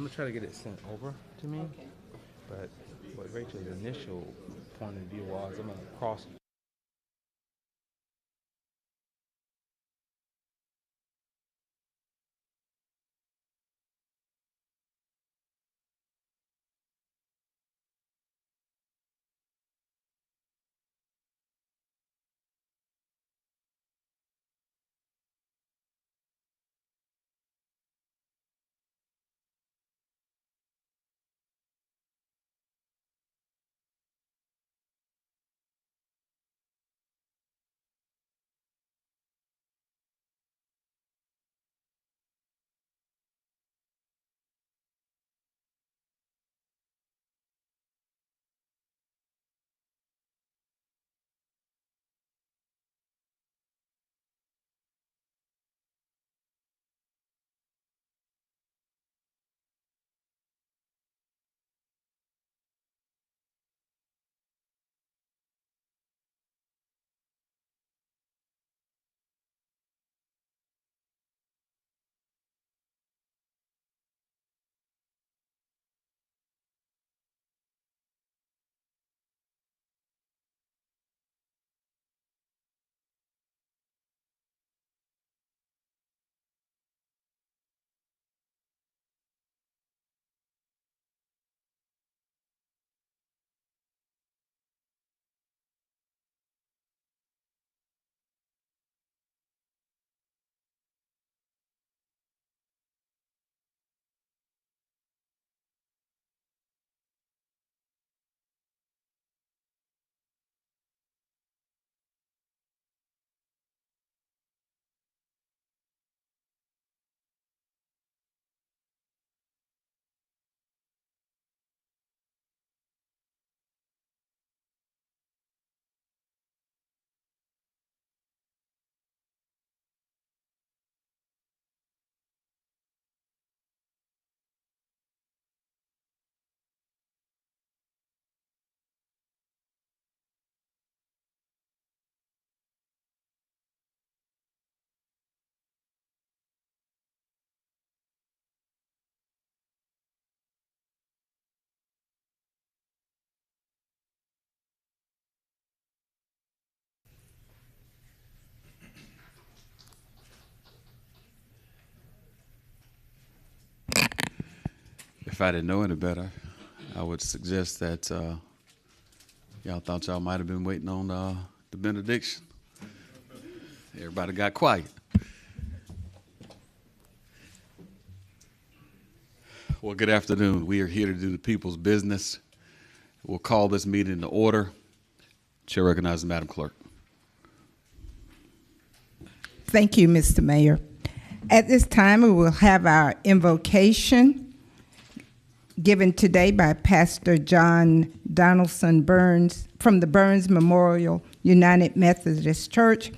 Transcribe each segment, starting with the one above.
I'm gonna try to get it sent over to me. Okay. But what Rachel's initial point of view was, I'm gonna cross. If I didn't know any better, I would suggest that y'all thought y'all might have been waiting on the benediction. Everybody got quiet. Well, good afternoon. We are here to do the people's business. We'll call this meeting to order. Chair recognizes Madam Clerk. Thank you, Mr. Mayor. At this time, we will have our invocation given today by Pastor John Donaldson Burns from the Burns Memorial United Methodist Church,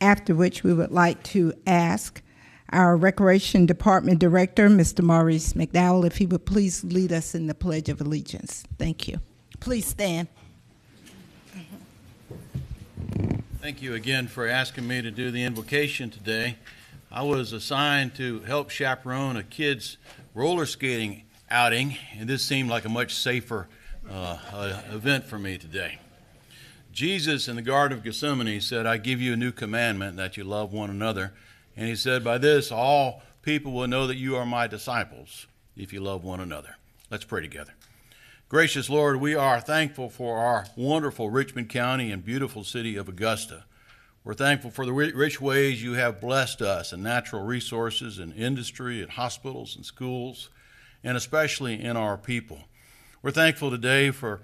after which we would like to ask our Recreation Department Director, Mr. Maurice McDowell, if he would please lead us in the Pledge of Allegiance. Thank you. Please stand. Thank you again for asking me to do the invocation today. I was assigned to help chaperone a kid's roller skating outing, and this seemed like a much safer event for me today. Jesus in the Garden of Gethsemane said, "I give you a new commandment, that you love one another." And he said, "By this, all people will know that you are my disciples, if you love one another." Let's pray together. Gracious Lord, we are thankful for our wonderful Richmond County and beautiful city of Augusta. We're thankful for the rich ways you have blessed us in natural resources and industry and hospitals and schools, and especially in our people. We're thankful today for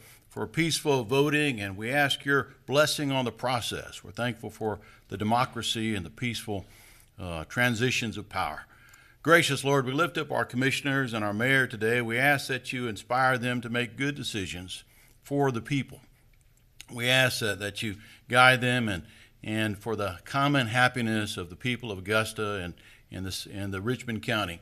peaceful voting, and we ask your blessing on the process. We're thankful for the democracy and the peaceful transitions of power. Gracious Lord, we lift up our commissioners and our mayor today. We ask that you inspire them to make good decisions for the people. We ask that you guide them and for the common happiness of the people of Augusta and the Richmond County,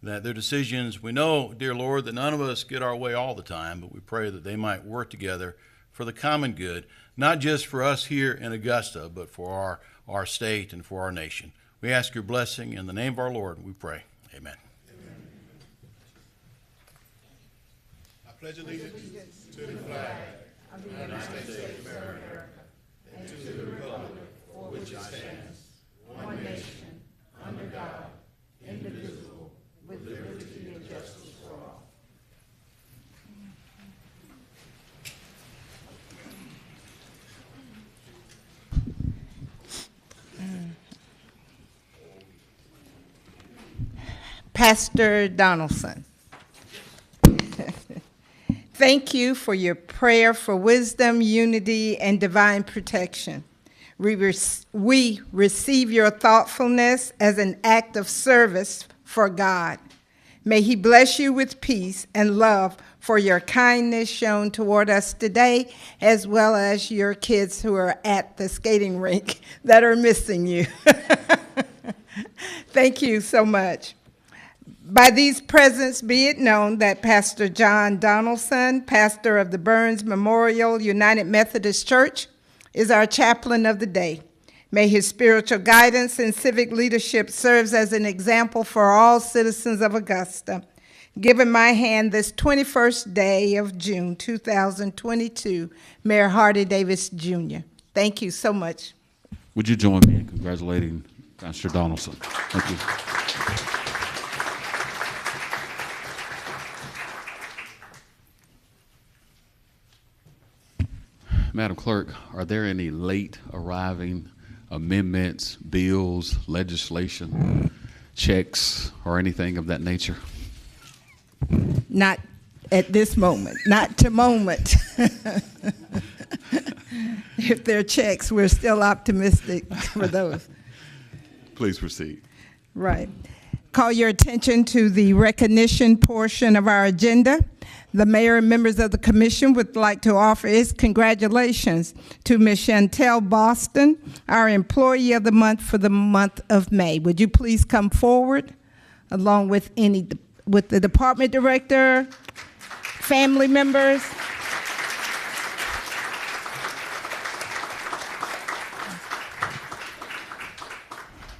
that their decisions, we know, dear Lord, that none of us get our way all the time, but we pray that they might work together for the common good, not just for us here in Augusta, but for our state and for our nation. We ask your blessing in the name of our Lord, we pray. Amen. Pastor Donaldson. Thank you for your prayer for wisdom, unity, and divine protection. We receive your thoughtfulness as an act of service for God. May He bless you with peace and love for your kindness shown toward us today, as well as your kids who are at the skating rink that are missing you. Thank you so much. By these presents be it known that Pastor John Donaldson, pastor of the Burns Memorial United Methodist Church, is our chaplain of the day. May his spiritual guidance and civic leadership serve as an example for all citizens of Augusta. Given my hand this 21st day of June 2022, Mayor Hardy Davis Jr. Thank you so much. Would you join me in congratulating Pastor Donaldson? Thank you. Madam Clerk, are there any late arriving amendments, bills, legislation, checks, or anything of that nature? Not at this moment, not to moment. If they're checks, we're still optimistic for those. Please proceed. Right. Call your attention to the recognition portion of our agenda. The mayor and members of the commission would like to offer its congratulations to Ms. Chantel Boston, our employee of the month for the month of May. Would you please come forward along with the department director, family members?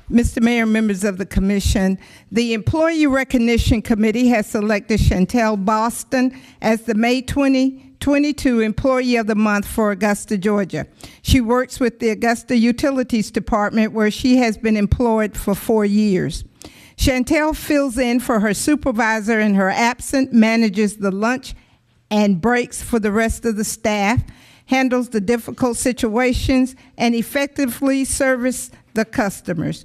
Mr. Mayor, members of the commission, the Employee Recognition Committee has selected Chantel Boston as the May 2022 Employee of the Month for Augusta, Georgia. She works with the Augusta Utilities Department, where she has been employed for 4 years. Chantel fills in for her supervisor in her absence, manages the lunch and breaks for the rest of the staff, handles the difficult situations, and effectively serves the customers.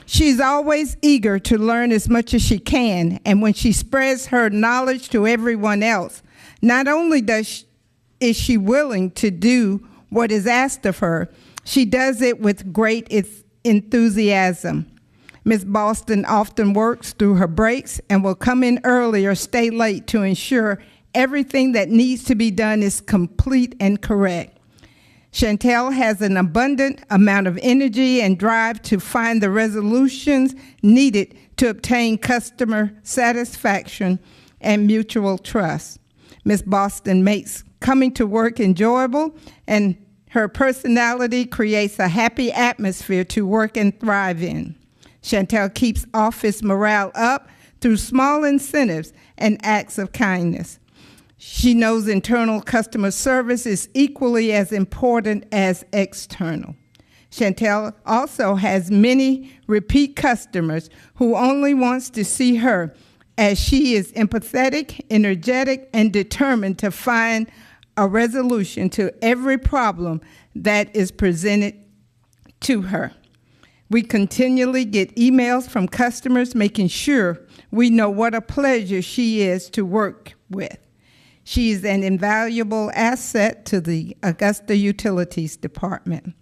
She's always eager to learn as much as she can, and when she spreads her knowledge to everyone else, not only is she willing to do what is asked of her, she does it with great enthusiasm. Ms. Boston often works through her breaks and will come in early or stay late to ensure everything that needs to be done is complete and correct. Chantel has an abundant amount of energy and drive to find the resolutions needed to obtain customer satisfaction and mutual trust. Ms. Boston makes coming to work enjoyable, and her personality creates a happy atmosphere to work and thrive in. Chantel keeps office morale up through small incentives and acts of kindness. She knows internal customer service is equally as important as external. Chantel also has many repeat customers who only wants to see her, as she is empathetic, energetic, and determined to find a resolution to every problem that is presented to her. We continually get emails from customers making sure we know what a pleasure she is to work with. She is an invaluable asset to the Augusta Utilities Department.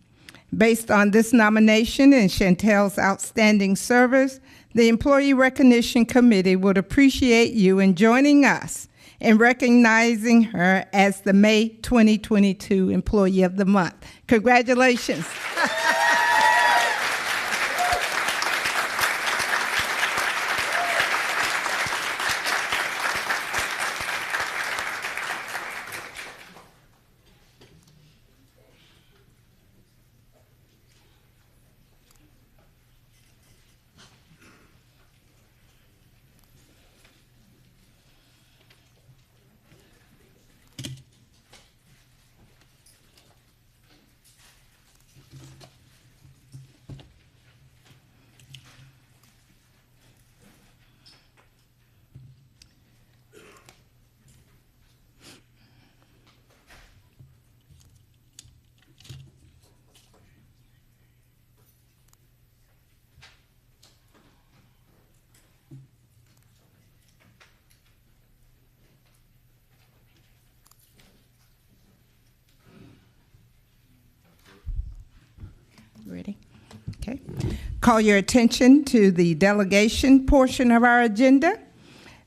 Based on this nomination and Chantel's outstanding service, the Employee Recognition Committee would appreciate you in joining us in recognizing her as the May 2022 Employee of the Month. Congratulations. call your attention to the delegation portion of our agenda.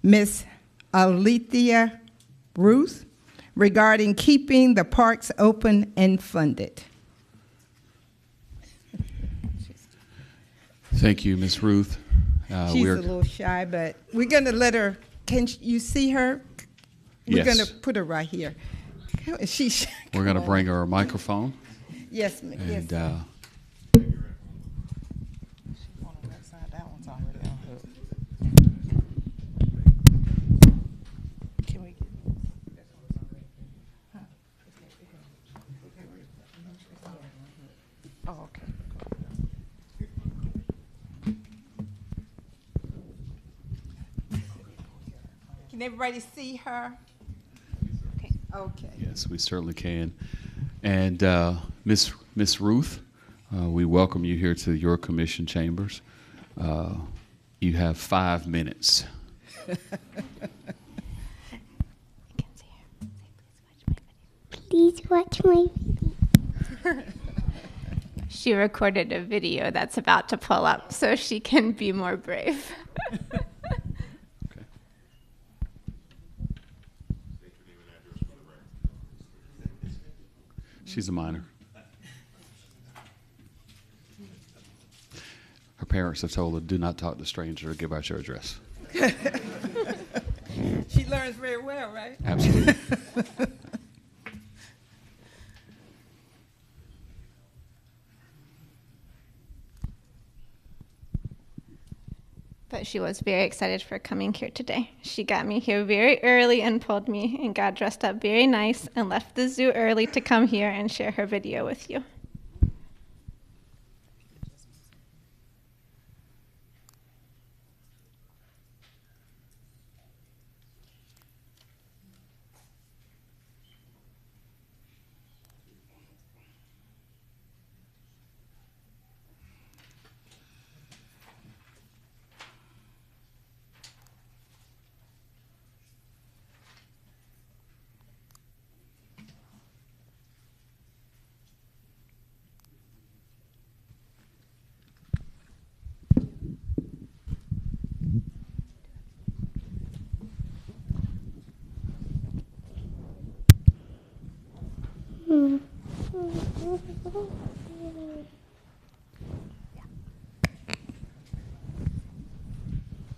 Ms. Alethea Ruth, regarding keeping the parks open and funded. Thank you, Ms. Ruth. She's a little shy, but we're going to let her. Can you see her? We're Yes. going to put her right here. We're going to bring her a microphone. Yes, ma'am. Yes. And Can we get Oh, okay. Can everybody see her? Okay. Okay. yes, we certainly can. And Miss Ruth, we welcome you here to your commission chambers. You have 5 minutes. Please watch my video. She recorded a video that's about to pull up so she can be more brave. Okay. She's a minor. Her parents have told her, do not talk to strangers or give out your address. She learns very well, right? Absolutely. But she was very excited for coming here today. She got me here very early and pulled me and got dressed up very nice and left the zoo early to come here and share her video with you.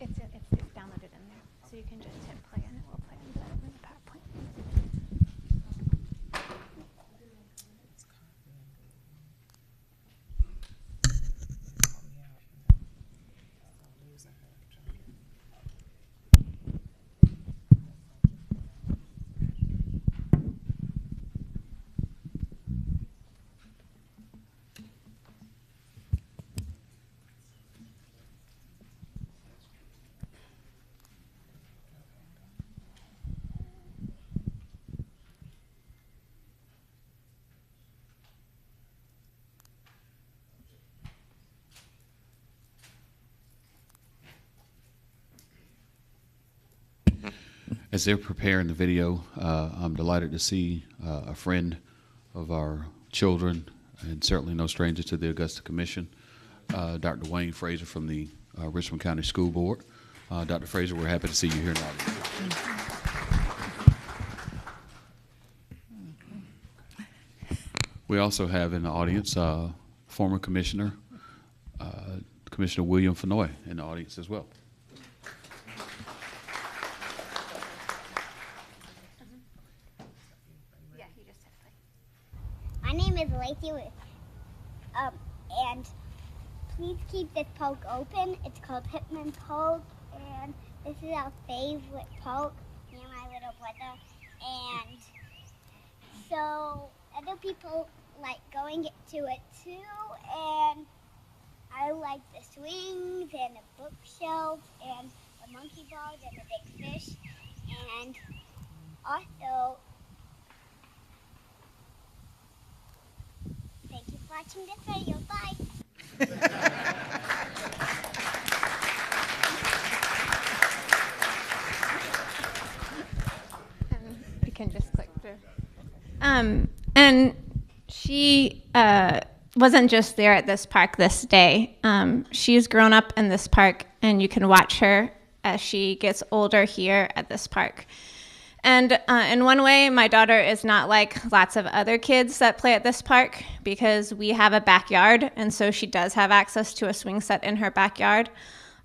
It's downloaded in there, so you can just hit play and it will play in the PowerPoint. As they're preparing the video, I'm delighted to see a friend of our children, and certainly no stranger to the Augusta Commission, Dr. Wayne Fraser from the Richmond County School Board. Dr. Fraser, we're happy to see you here now. We also have in the audience former Commissioner, Commissioner William Fenoy in the audience as well. My name is Lacey Ruth, and please keep this poke open. It's called Hitman Poke, and this is our favorite poke, me and my little brother. And so other people like going to it too, and I like the swings and the bookshelf and the monkey bars and the big fish, and also thank you for watching this video. Bye. You can just click through. And she wasn't just there at this park this day. She's grown up in this park, and you can watch her as she gets older here at this park. And in one way, my daughter is not like lots of other kids that play at this park, because we have a backyard, and so she does have access to a swing set in her backyard.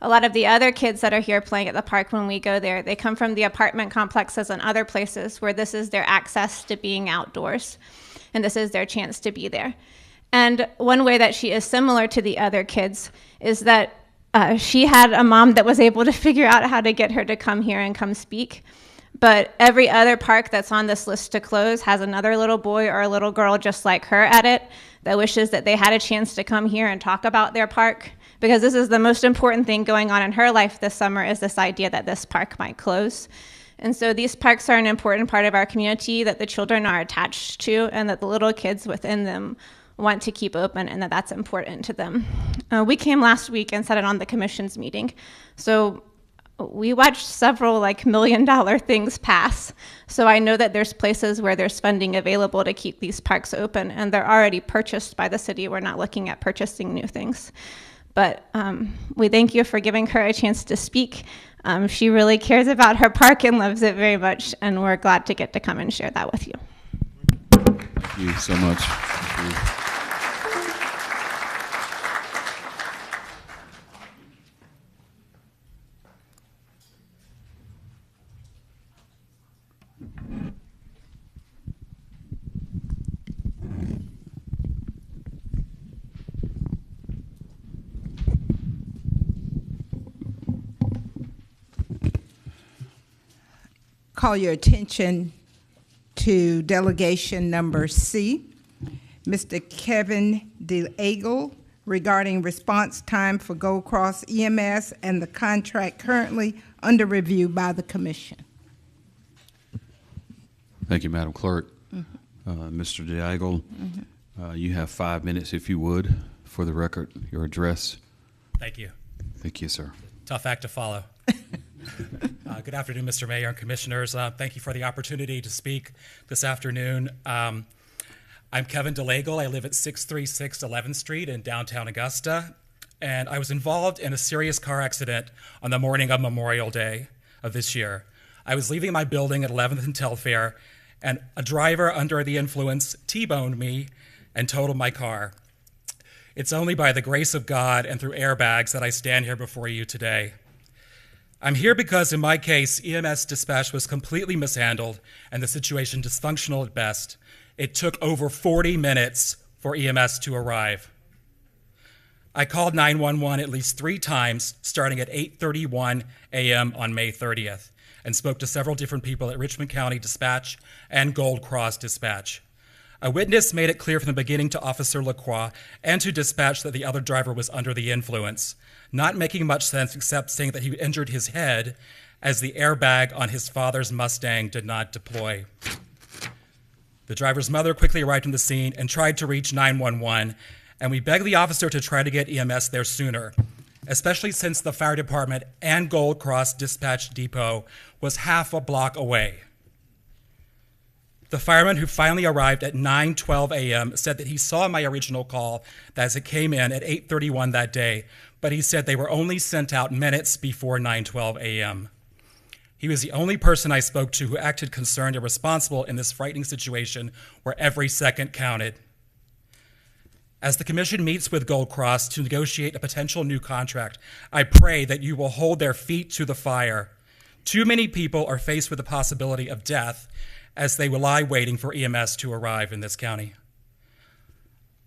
A lot of the other kids that are here playing at the park when we go there, they come from the apartment complexes and other places where this is their access to being outdoors, and this is their chance to be there. And one way that she is similar to the other kids is that she had a mom that was able to figure out how to get her to come here and come speak. But every other park that's on this list to close has another little boy or a little girl just like her at it that wishes that they had a chance to come here and talk about their park, because this is the most important thing going on in her life this summer, is this idea that this park might close. And so these parks are an important part of our community that the children are attached to, and that the little kids within them want to keep open, and that that's important to them. We came last week and sat in on the commission's meeting. So we watched several $1 million things pass. So I know that there's places where there's funding available to keep these parks open, and they're already purchased by the city. We're not looking at purchasing new things. But we thank you for giving her a chance to speak. She really cares about her park and loves it very much, and we're glad to get to come and share that with you. Thank you so much. Thank you. Call your attention to delegation number C, Mr. Kevin DeAgle, regarding response time for Gold Cross EMS and the contract currently under review by the commission. Thank you, Madam Clerk. Mr. DeAgle, you have 5 minutes, if you would, for the record, your address. Thank you. Thank you, sir. Tough act to follow. Good afternoon, Mr. Mayor and Commissioners. Thank you for the opportunity to speak this afternoon. I'm Kevin DeLagle. I live at 636 11th Street in downtown Augusta, and I was involved in a serious car accident on the morning of Memorial Day of this year. I was leaving my building at 11th and Telfair, and a driver under the influence T-boned me and totaled my car. It's only by the grace of God and through airbags that I stand here before you today. I'm here because in my case, EMS dispatch was completely mishandled and the situation dysfunctional at best. It took over 40 minutes for EMS to arrive. I called 911 at least 3 times, starting at 8:31 a.m. on May 30th, and spoke to several different people at Richmond County Dispatch and Gold Cross Dispatch. A witness made it clear from the beginning to Officer Lacroix and to dispatch that the other driver was under the influence, not making much sense except saying that he injured his head as the airbag on his father's Mustang did not deploy. The driver's mother quickly arrived on the scene and tried to reach 911, and we begged the officer to try to get EMS there sooner, especially since the fire department and Gold Cross Dispatch Depot was half a block away. The fireman who finally arrived at 9:12 a.m. said that he saw my original call as it came in at 8:31 that day, but he said they were only sent out minutes before 9:12 a.m. He was the only person I spoke to who acted concerned and responsible in this frightening situation where every second counted. As the commission meets with Gold Cross to negotiate a potential new contract, I pray that you will hold their feet to the fire. Too many people are faced with the possibility of death as they lie waiting for EMS to arrive in this county.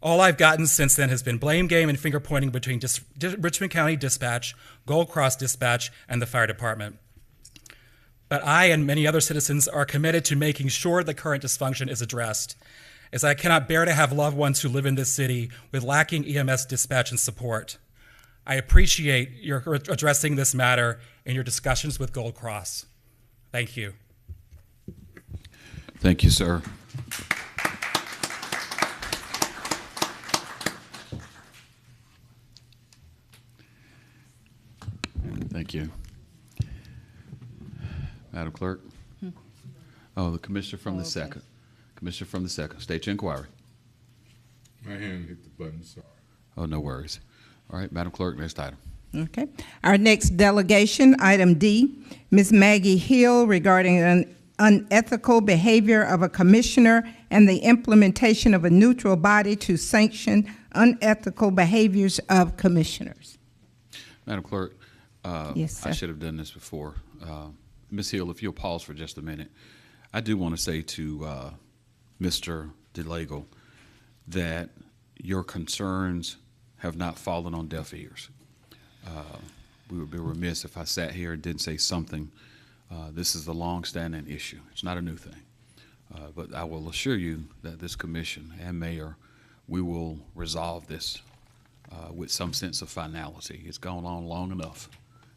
All I've gotten since then has been blame game and finger pointing between Richmond County Dispatch, Gold Cross Dispatch, and the fire department. But I and many other citizens are committed to making sure the current dysfunction is addressed, as I cannot bear to have loved ones who live in this city with lacking EMS dispatch and support. I appreciate your addressing this matter in your discussions with Gold Cross. Thank you. Thank you, sir. Thank you. Madam Clerk? Oh, the commissioner from the second. Commissioner from the second. State your inquiry. My hand hit the button, sorry. Oh, no worries. All right, Madam Clerk, next item. Okay. Our next delegation, item D, Ms. Maggie Hill, regarding an unethical behavior of a commissioner and the implementation of a neutral body to sanction unethical behaviors of commissioners. Madam Clerk, Yes, sir. I should have done this before. Ms. Hill, if you'll pause for just a minute, I do want to say to Mr. DeLago that your concerns have not fallen on deaf ears. We would be remiss if I sat here and didn't say something. This is a long-standing issue. It's not a new thing. But I will assure you that this commission and mayor, we will resolve this with some sense of finality. It's gone on long enough,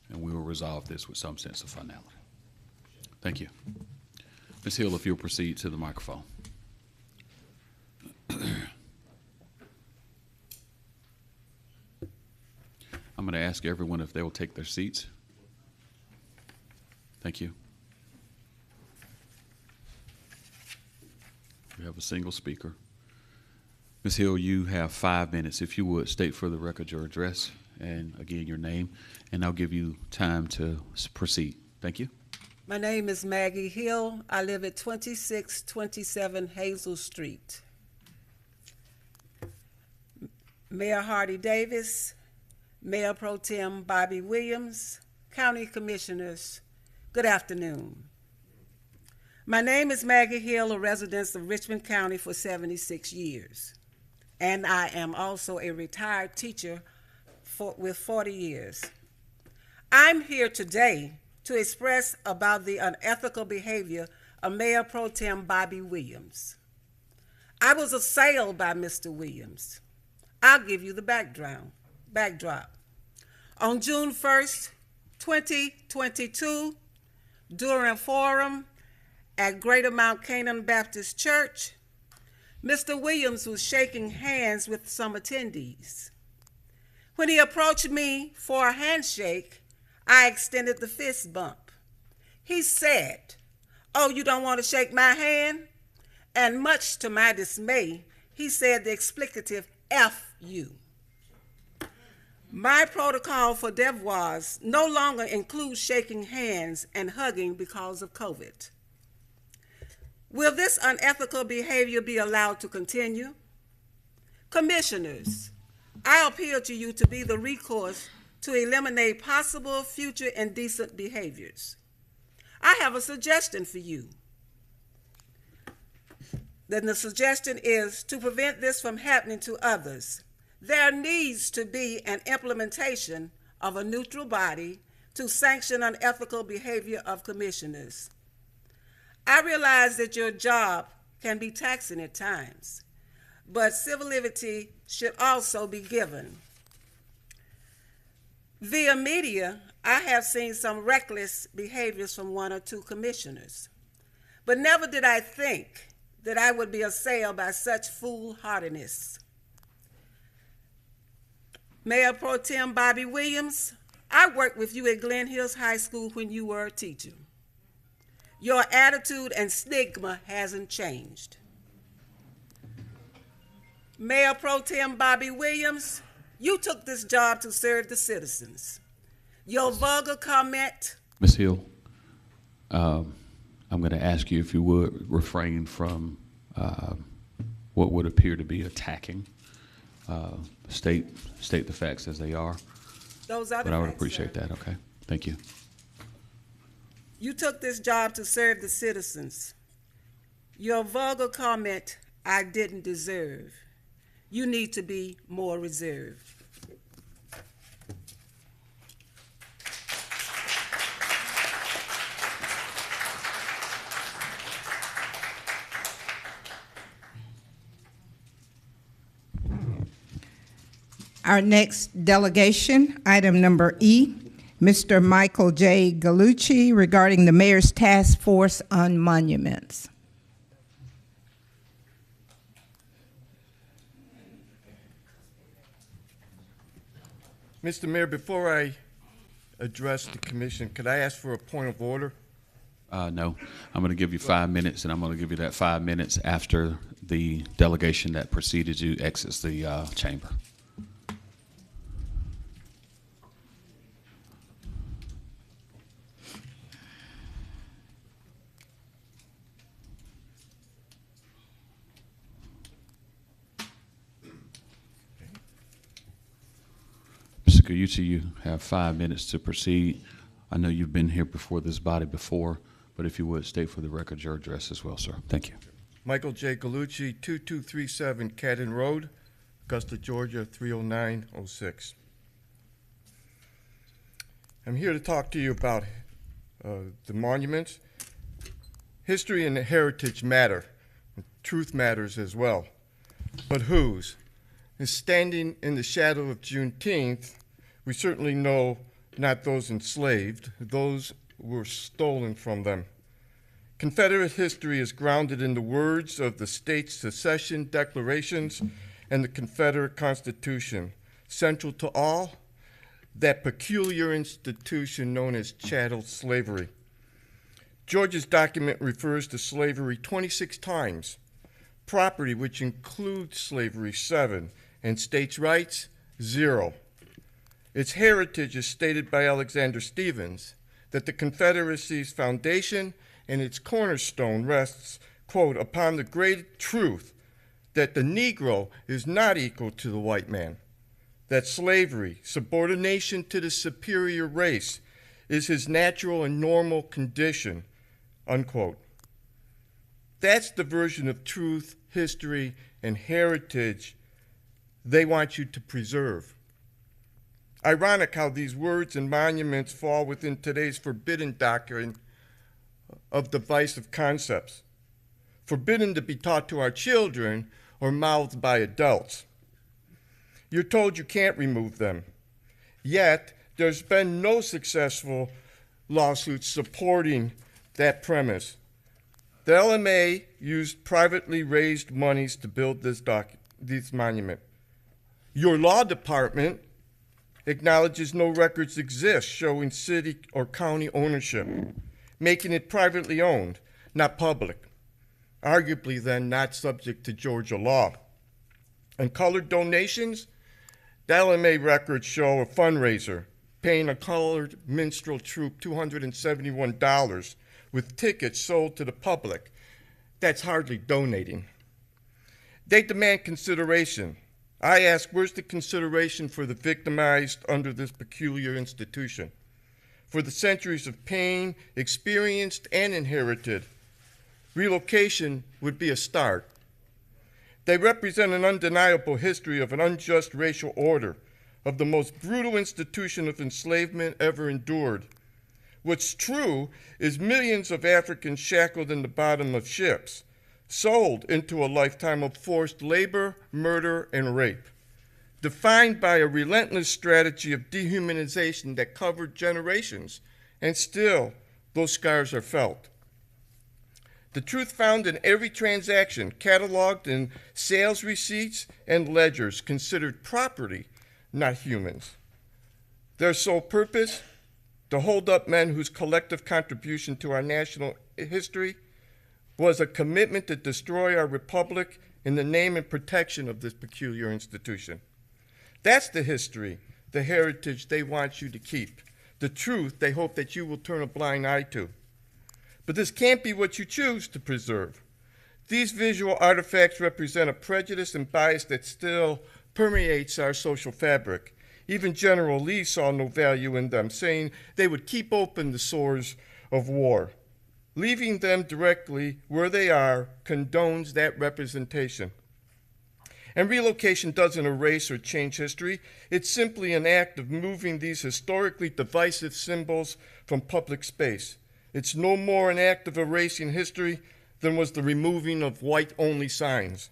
and we will resolve this with some sense of finality. Thank you. Ms. Hill, if you'll proceed to the microphone. I'm going to ask everyone if they will take their seats. Thank you. We have a single speaker. Ms. Hill, you have 5 minutes. If you would, state for the record your address and, again, your name, and I'll give you time to proceed. Thank you. My name is Maggie Hill. I live at 2627 Hazel Street. Mayor Hardy Davis, Mayor Pro Tem Bobby Williams, County Commissioners, good afternoon. My name is Maggie Hill, a resident of Richmond County for 76 years, and I am also a retired teacher with 40 years. I'm here today to express about the unethical behavior of Mayor Pro Tem Bobby Williams. I was assailed by Mr. Williams. I'll give you the backdrop. On June 1st, 2022, during a forum at Greater Mount Canaan Baptist Church, Mr. Williams was shaking hands with some attendees. When he approached me for a handshake, I extended the fist bump. He said, "Oh, you don't want to shake my hand?" And much to my dismay, he said the explicative F you. My protocol for devoirs no longer includes shaking hands and hugging because of COVID. Will this unethical behavior be allowed to continue? Commissioners, I appeal to you to be the recourse to eliminate possible future indecent behaviors. I have a suggestion for you. Then the suggestion is to prevent this from happening to others. There needs to be an implementation of a neutral body to sanction unethical behavior of commissioners. I realize that your job can be taxing at times, but civility should also be given. Via media, I have seen some reckless behaviors from one or two commissioners, but never did I think that I would be assailed by such foolhardiness. Mayor Pro Tem Bobby Williams, I worked with you at Glen Hills High School when you were a teacher. Your attitude and stigma hasn't changed. Mayor Pro Tem Bobby Williams, you took this job to serve the citizens. Your vulgar comment. Ms. Hill, I'm going to ask you if you would refrain from what would appear to be attacking. State the facts as they are. Those are the But I would facts, appreciate sir. that. Okay, thank you. You took this job to serve the citizens. Your vulgar comment, I didn't deserve. You need to be more reserved. Our next delegation, item number E, Mr. Michael J. Gallucci, regarding the Mayor's Task Force on Monuments. Mr. Mayor, before I address the commission, could I ask for a point of order? No, I'm going to give you 5 minutes, and I'm going to give you that 5 minutes after the delegation that preceded you exits the chamber. Mr. Kayuchi, you have 5 minutes to proceed. I know you've been here before this body before, but if you would state for the record your address as well, sir. Thank you. Michael J. Galucci, 2237 Cadden Road, Augusta, Georgia, 30906. I'm here to talk to you about the monuments. History and heritage matter. Truth matters as well. But whose? And standing in the shadow of Juneteenth, we certainly know not those enslaved, those were stolen from them. Confederate history is grounded in the words of the state's secession declarations and the Confederate Constitution. Central to all, that peculiar institution known as chattel slavery. Georgia's document refers to slavery 26 times, property, which includes slavery, 7, and states' rights, 0. Its heritage is stated by Alexander Stevens, that the Confederacy's foundation and its cornerstone rests, quote, upon the great truth that the Negro is not equal to the white man, that slavery, subordination to the superior race, is his natural and normal condition, unquote. That's the version of truth, history, and heritage they want you to preserve. Ironic how these words and monuments fall within today's forbidden doctrine of divisive concepts, forbidden to be taught to our children or mouthed by adults. You're told you can't remove them, yet there's been no successful lawsuits supporting that premise. The LMA used privately raised monies to build this monument. Your law department acknowledges no records exist showing city or county ownership, making it privately owned, not public, arguably then not subject to Georgia law. And colored donations, the LMA records show a fundraiser paying a colored minstrel troupe $271 with tickets sold to the public. That's hardly donating. They demand consideration. I ask, where's the consideration for the victimized under this peculiar institution? For the centuries of pain experienced and inherited, relocation would be a start. They represent an undeniable history of an unjust racial order, of the most brutal institution of enslavement ever endured. What's true is millions of Africans shackled in the bottom of ships, sold into a lifetime of forced labor, murder, and rape, defined by a relentless strategy of dehumanization that covered generations, and still those scars are felt. The truth found in every transaction, cataloged in sales receipts and ledgers, considered property, not humans. Their sole purpose, to hold up men whose collective contribution to our national history was a commitment to destroy our republic in the name and protection of this peculiar institution. That's the history, the heritage they want you to keep, the truth they hope that you will turn a blind eye to. But this can't be what you choose to preserve. These visual artifacts represent a prejudice and bias that still permeates our social fabric. Even General Lee saw no value in them, saying they would keep open the sores of war. Leaving them directly where they are condones that representation. And relocation doesn't erase or change history. It's simply an act of moving these historically divisive symbols from public space. It's no more an act of erasing history than was the removing of white-only signs.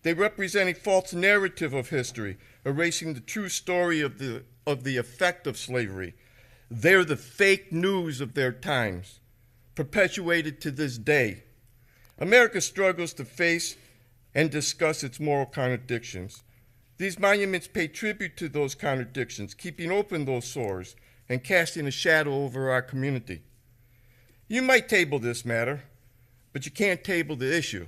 They represent a false narrative of history, erasing the true story of the effect of slavery. They're the fake news of their times, perpetuated to this day. America struggles to face and discuss its moral contradictions. These monuments pay tribute to those contradictions, keeping open those sores and casting a shadow over our community. You might table this matter, but you can't table the issue.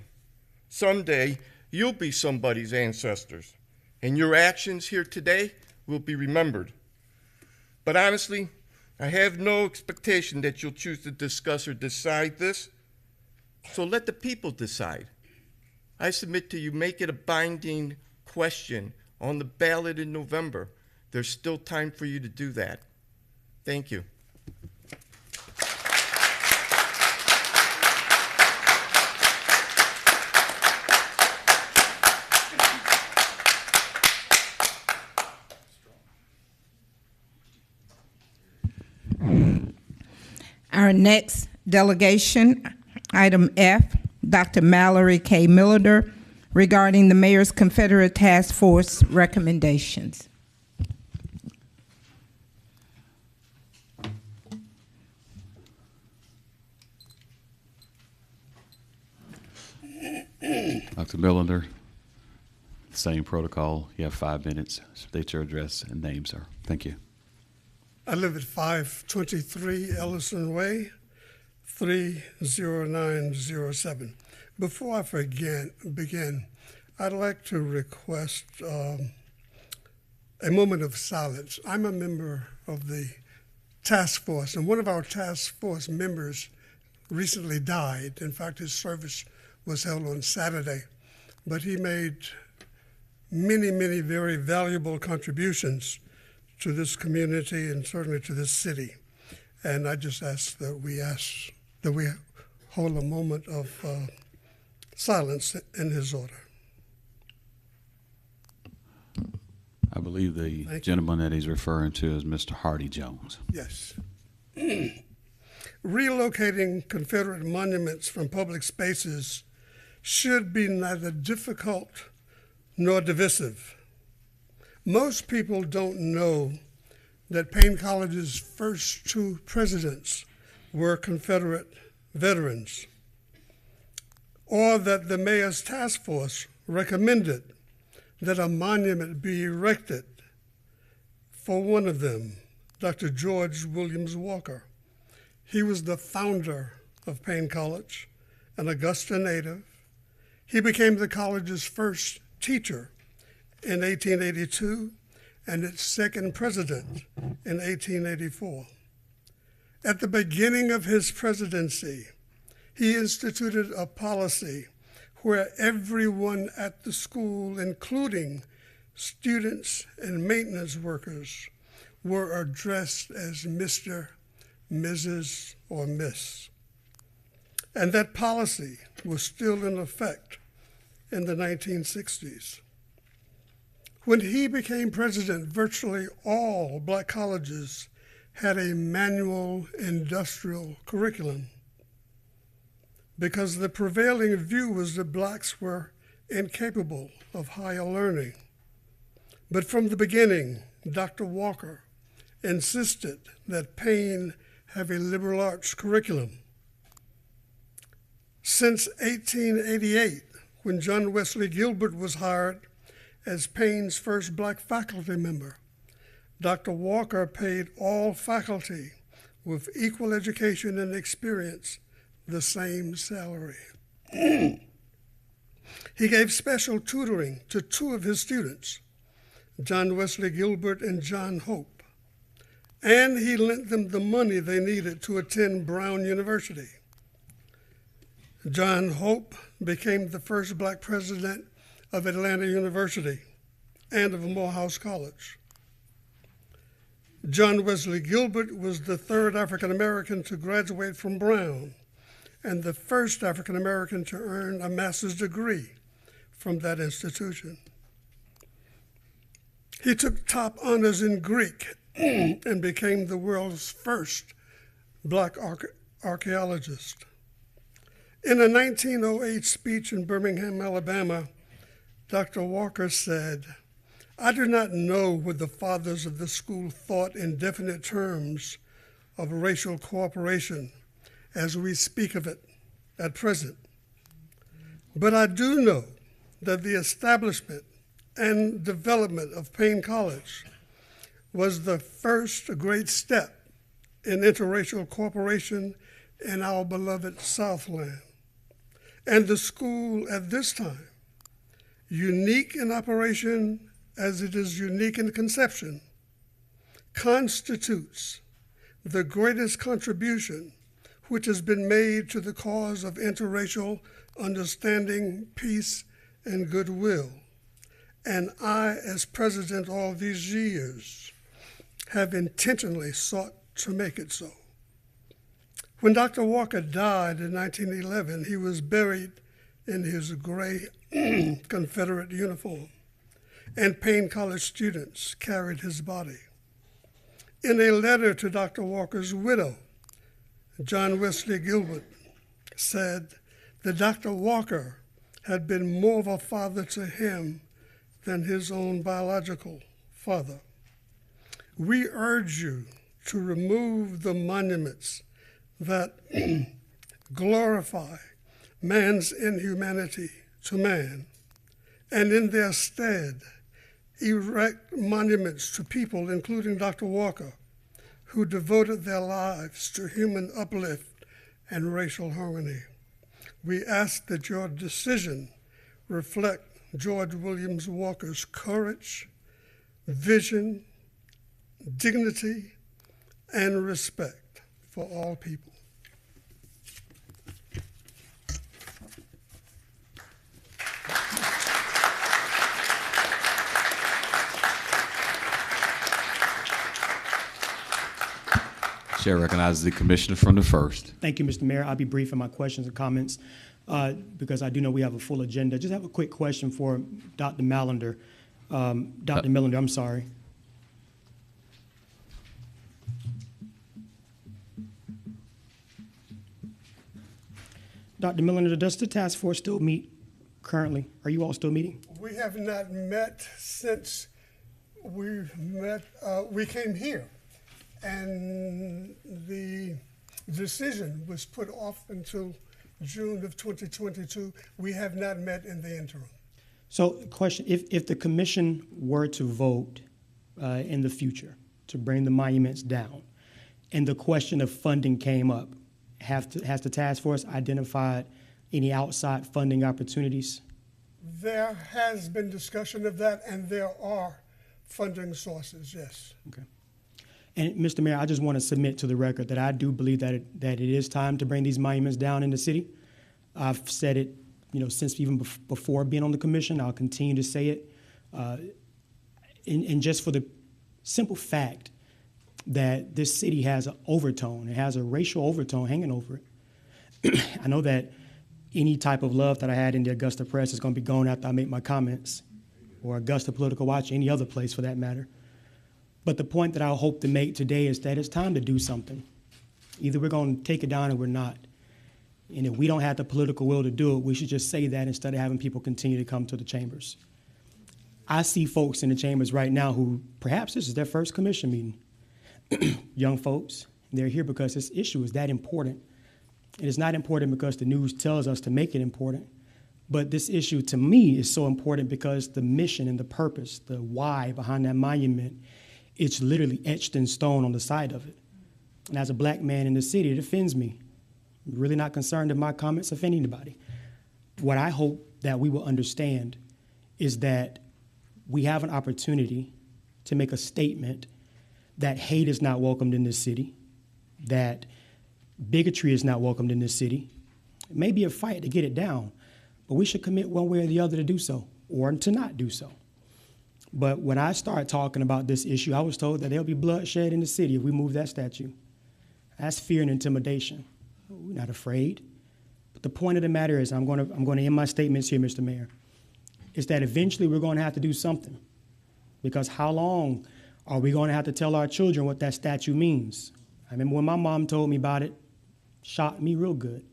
Someday, you'll be somebody's ancestors, and your actions here today will be remembered. But honestly, I have no expectation that you'll choose to discuss or decide this, so let the people decide. I submit to you, make it a binding question on the ballot in November. There's still time for you to do that. Thank you. Our next delegation, item F, Dr. Mallory K. Milliter, regarding the Mayor's Confederate Task Force recommendations. Dr. Millender, same protocol. You have 5 minutes. State your address and name, sir. Thank you. I live at 523 Ellison Way, 30907. Before I begin, I'd like to request a moment of silence. I'm a member of the task force, and one of our task force members recently died. In fact, his service was held on Saturday, but he made many, many very valuable contributions to this community and certainly to this city. And I just ask that we hold a moment of silence in his honor. I believe the gentleman that he's referring to is Mr. Hardy Jones. Yes. Relocating Confederate monuments from public spaces should be neither difficult nor divisive. Most people don't know that Payne College's first 2 presidents were Confederate veterans, or that the mayor's task force recommended that a monument be erected for one of them, Dr. George Williams Walker. He was the founder of Payne College, an Augusta native. He became the college's first teacher in 1882 and its second president in 1884. At the beginning of his presidency, he instituted a policy where everyone at the school, including students and maintenance workers, were addressed as Mr., Mrs., or Miss. And that policy was still in effect in the 1960s. When he became president, virtually all black colleges had a manual industrial curriculum because the prevailing view was that blacks were incapable of higher learning. But from the beginning, Dr. Walker insisted that Payne have a liberal arts curriculum. Since 1888, when John Wesley Gilbert was hired as Payne's first black faculty member, Dr. Walker paid all faculty with equal education and experience the same salary. He gave special tutoring to 2 of his students, John Wesley Gilbert and John Hope, and he lent them the money they needed to attend Brown University. John Hope became the first black president of Atlanta University and of Morehouse College. John Wesley Gilbert was the 3rd African American to graduate from Brown and the first African American to earn a master's degree from that institution. He took top honors in Greek and became the world's first black archaeologist. In a 1908 speech in Birmingham, Alabama, Dr. Walker said, "I do not know what the fathers of the school thought in definite terms of racial cooperation as we speak of it at present, but I do know that the establishment and development of Payne College was the first great step in interracial cooperation in our beloved Southland. And the school at this time, unique in operation as it is unique in conception, constitutes the greatest contribution which has been made to the cause of interracial understanding, peace, and goodwill. And I, as president all these years, have intentionally sought to make it so. When Dr. Walker died in 1911, he was buried in his gray Confederate uniform, and Payne College students carried his body. In a letter to Dr. Walker's widow, John Wesley Gilbert said that Dr. Walker had been more of a father to him than his own biological father. We urge you to remove the monuments that glorify man's inhumanity to man, and in their stead, erect monuments to people, including Dr. Walker, who devoted their lives to human uplift and racial harmony. We ask that your decision reflect George Williams Walker's courage, vision, dignity, and respect for all people. Chair recognizes the commissioner from the first. Thank you, Mr. Mayor. I'll be brief in my questions and comments because I do know we have a full agenda. Just have a quick question for Dr. Mallender. Dr. Millender, I'm sorry. Dr. Millender, does the task force still meet currently? Are you all still meeting? We have not met since we met. We came here, and the decision was put off until June of 2022. We have not met in the interim. So, question: if the commission were to vote in the future to bring the monuments down, and the question of funding came up, has the task force identified any outside funding opportunities? There has been discussion of that, and there are funding sources, yes. Okay. And Mr. Mayor, I just want to submit to the record that I do believe that it is time to bring these monuments down in the city. I've said it, since even before being on the commission. I'll continue to say it. And just for the simple fact that this city has an overtone, it has a racial overtone hanging over it. I know that any type of love that I had in the Augusta press is going to be gone after I make my comments, or Augusta Political Watch, any other place for that matter. But the point that I hope to make today is that it's time to do something. Either we're going to take it down or we're not. And if we don't have the political will to do it, we should just say that instead of having people continue to come to the chambers. I see folks in the chambers right now who perhaps this is their first commission meeting. Young folks, they're here because this issue is that important. It is not important because the news tells us to make it important, but this issue to me is so important because the mission and the purpose, the why behind that monument, it's literally etched in stone on the side of it. And as a black man in the city, it offends me. I'm really not concerned if my comments offend anybody. What I hope that we will understand is that we have an opportunity to make a statement that hate is not welcomed in this city, that bigotry is not welcomed in this city. It may be a fight to get it down, but we should commit one way or the other to do so, or to not do so. But when I started talking about this issue, I was told that there'll be bloodshed in the city if we move that statue. That's fear and intimidation. We're not afraid. But the point of the matter is, I'm going to end my statements here, Mr. Mayor, is that eventually we're going to have to do something. Because how long are we going to have to tell our children what that statue means? I remember when my mom told me about it, shocked me real good.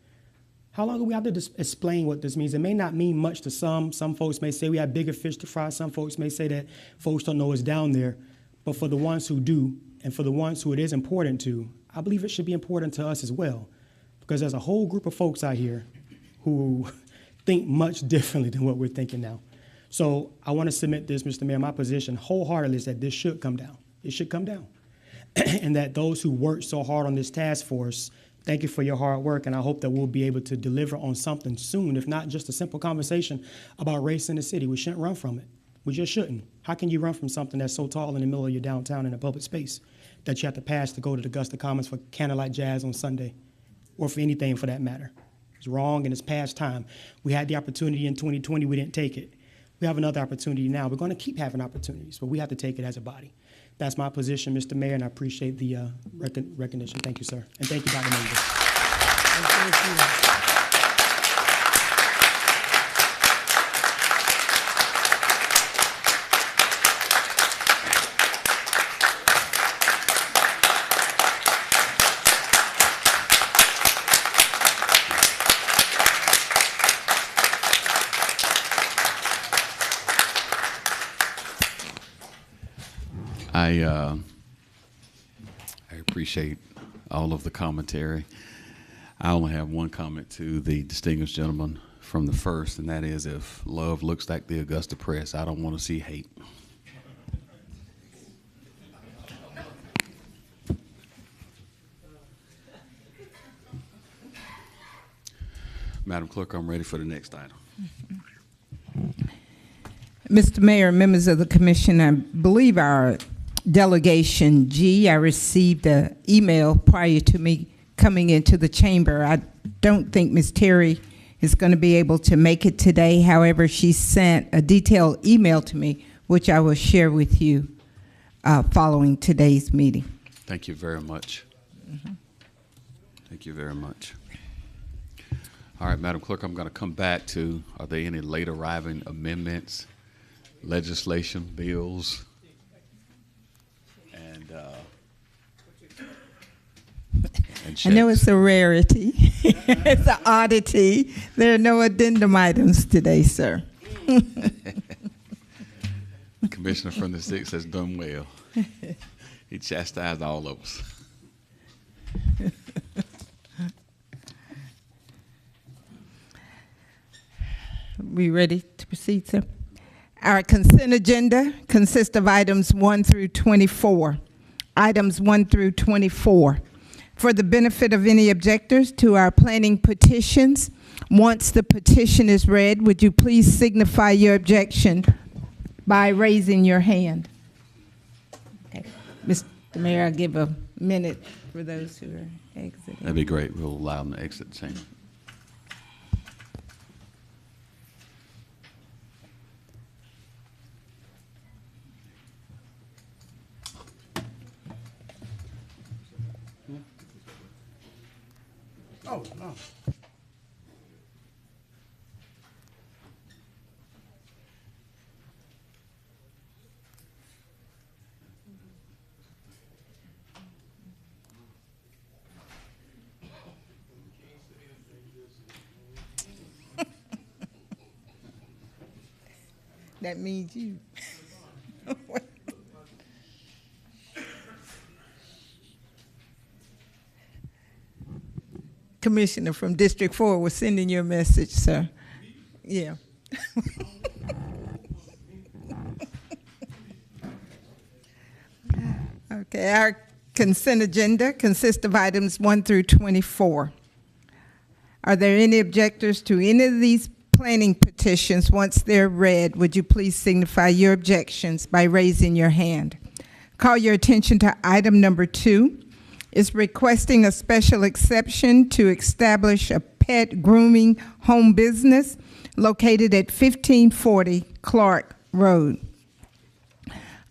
How long do we have to explain what this means? It may not mean much to some. Some folks may say we have bigger fish to fry. Some folks may say that folks don't know it's down there. But for the ones who do, and for the ones who it is important to, I believe it should be important to us as well. Because there's a whole group of folks out here who think much differently than what we're thinking now. So I want to submit this, Mr. Mayor. My position wholeheartedly is that this should come down. It should come down. And that those who worked so hard on this task force Thank you for your hard work, and I hope that we'll be able to deliver on something soon, if not just a simple conversation about race in the city. We shouldn't run from it. We just shouldn't. How can you run from something that's so tall in the middle of your downtown in a public space that you have to pass to go to the Augusta Commons for candlelight jazz on Sunday, or for anything for that matter? It's wrong and it's past time. We had the opportunity in 2020, we didn't take it. We have another opportunity now. We're going to keep having opportunities, but we have to take it as a body. That's my position, Mr. Mayor, and I appreciate the recognition. Thank you, sir. And thank you, Dr. Major. Thank you. I appreciate all of the commentary. I only have one comment to the distinguished gentleman from the first, and that is, if love looks like the Augusta Press, I don't want to see hate. Madam Clerk, I'm ready for the next item. Mr. Mayor, members of the commission, I believe our delegation G, I received an email prior to me coming into the chamber. I don't think Ms. Terry is going to be able to make it today. However, she sent a detailed email to me, which I will share with you following today's meeting. Thank you very much. Thank you very much. All right, Madam Clerk, I'm going to come back to, are there any late arriving amendments, legislation, bills, and I know checks? it's a rarity. It's an oddity. There are no addendum items today, sir. The commissioner from the 6th has done well. He chastised all of us. We ready to proceed, sir? Our consent agenda consists of items 1 through 24. Items 1 through 24. For the benefit of any objectors to our planning petitions, once the petition is read, would you please signify your objection by raising your hand? Okay. Mr. Mayor, I'll give a minute for those who are exiting. That'd be great. We'll allow them to exit the chamber. Oh, no. That means you. Commissioner from District 4 was sending you a message, sir. Yeah. Okay, our consent agenda consists of items 1 through 24. Are there any objectors to any of these planning petitions? Once they're read, would you please signify your objections by raising your hand? Call your attention to item number 2. Is requesting a special exception to establish a pet grooming home business located at 1540 Clark Road.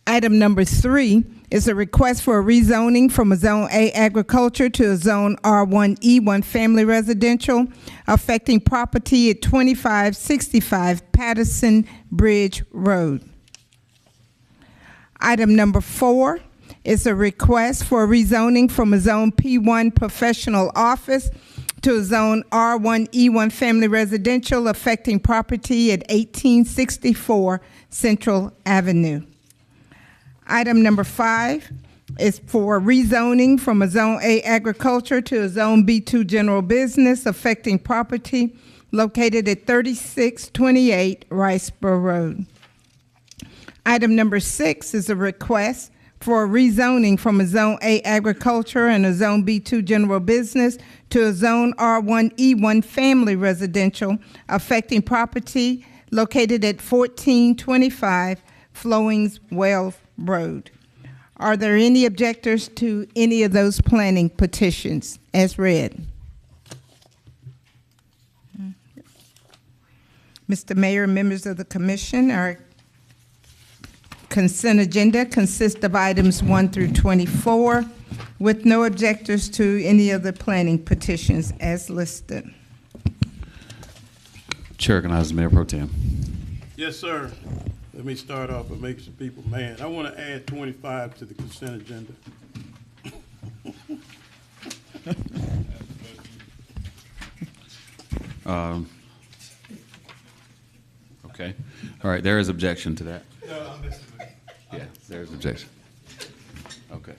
Item number 3 is a request for a rezoning from a Zone A agriculture to a Zone R1E1 family residential affecting property at 2565 Patterson Bridge Road. Item number 4 is a request for rezoning from a Zone P1 professional office to a Zone R1E1 family residential affecting property at 1864 Central Avenue. Item number 5 is for rezoning from a Zone A agriculture to a Zone B2 general business affecting property located at 3628 Riceboro Road. Item number 6 is a request for rezoning from a Zone A agriculture and a Zone B2 general business to a Zone R1E1 family residential affecting property located at 1425 Flowings Wells Road. Are there any objectors to any of those planning petitions as read? Mr. Mayor, members of the commission, our consent agenda consists of items 1 through 24 with no objectors to any of the planning petitions as listed. Chair recognizes Mayor Pro Tem. Yes, sir. Let me start off by making some people mad. I want to add 25 to the consent agenda. Okay. All right, there is objection to that. No, I'm missing it. Yeah, there is objection. Okay.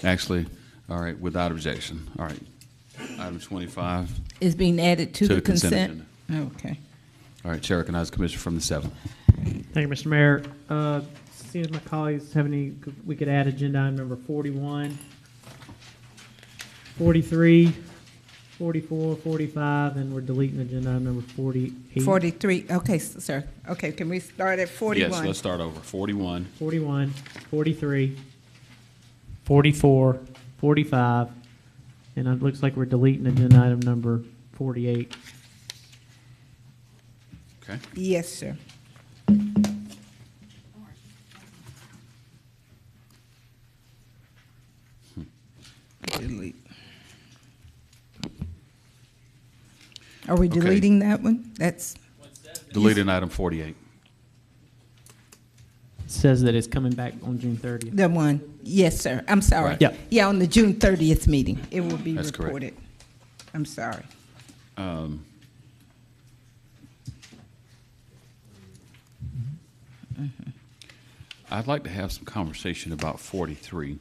Actually, all right, without objection. All right. Item 25 Is being added to the consent? agenda. Okay. All right, Chair recognizes Commissioner from the 7th. Thank you, Mr. Mayor. Seeing as my colleagues have any, we could add agenda item number 41, 43, 44, 45, and we're deleting agenda item number 48. 43, okay, sir. Okay, can we start at 41? Yes, let's start over. 41. 41, 43, 44, 45, and it looks like we're deleting agenda item number 48. Okay. Yes, sir. Delete. Are we Okay. deleting that one? That's, Deleting item 48. It says that it's coming back on June 30th. the one, yes, sir. I'm sorry. Right. Yep. Yeah, on the June 30th meeting, it will be That's correct. reported. I'm sorry. I'd like to have some conversation about 43,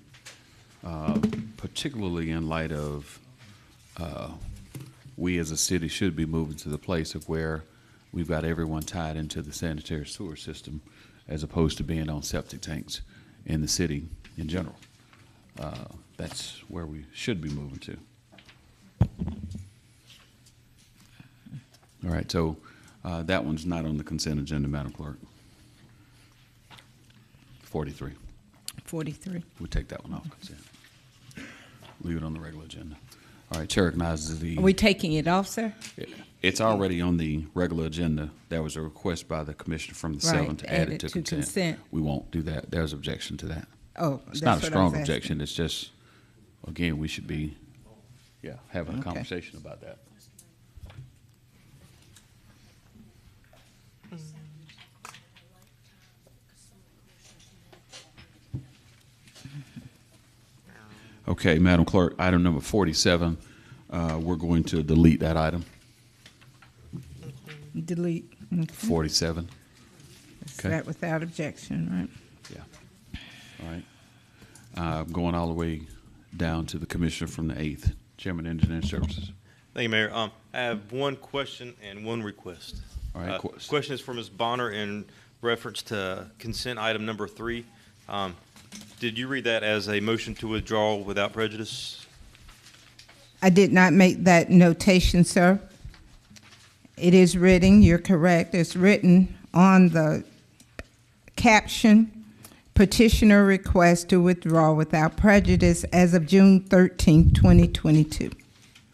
particularly in light of we as a city should be moving to the place of where we've got everyone tied into the sanitary sewer system as opposed to being on septic tanks in the city in general. That's where we should be moving to. All right, so that one's not on the consent agenda, Madam Clerk. 43. 43. We'll take that one off consent. Leave it on the regular agenda. All right, Chair recognizes the. Are we taking it off, sir? It's already on the regular agenda. There was a request by the commissioner from the Right, 7th to add it to consent. We won't do that. There's objection to that. Oh, It's that's not a what I was strong asking. objection. It's just, again, we should be, having a Okay. conversation about that. Okay, Madam Clerk, item number 47, we're going to delete that item. Delete. Okay. 47. Is Okay. that without objection, right? All right. I'm going all the way down to the commissioner from the 8th, Chairman Engineering Services. Thank you, Mayor. I have one question and one request. All right. Question is for Ms. Bonner in reference to consent item number 3. Did you read that as a motion to withdraw without prejudice? I did not make that notation, sir. It is written, you're correct, it's written on the caption, petitioner request to withdraw without prejudice as of June 13, 2022.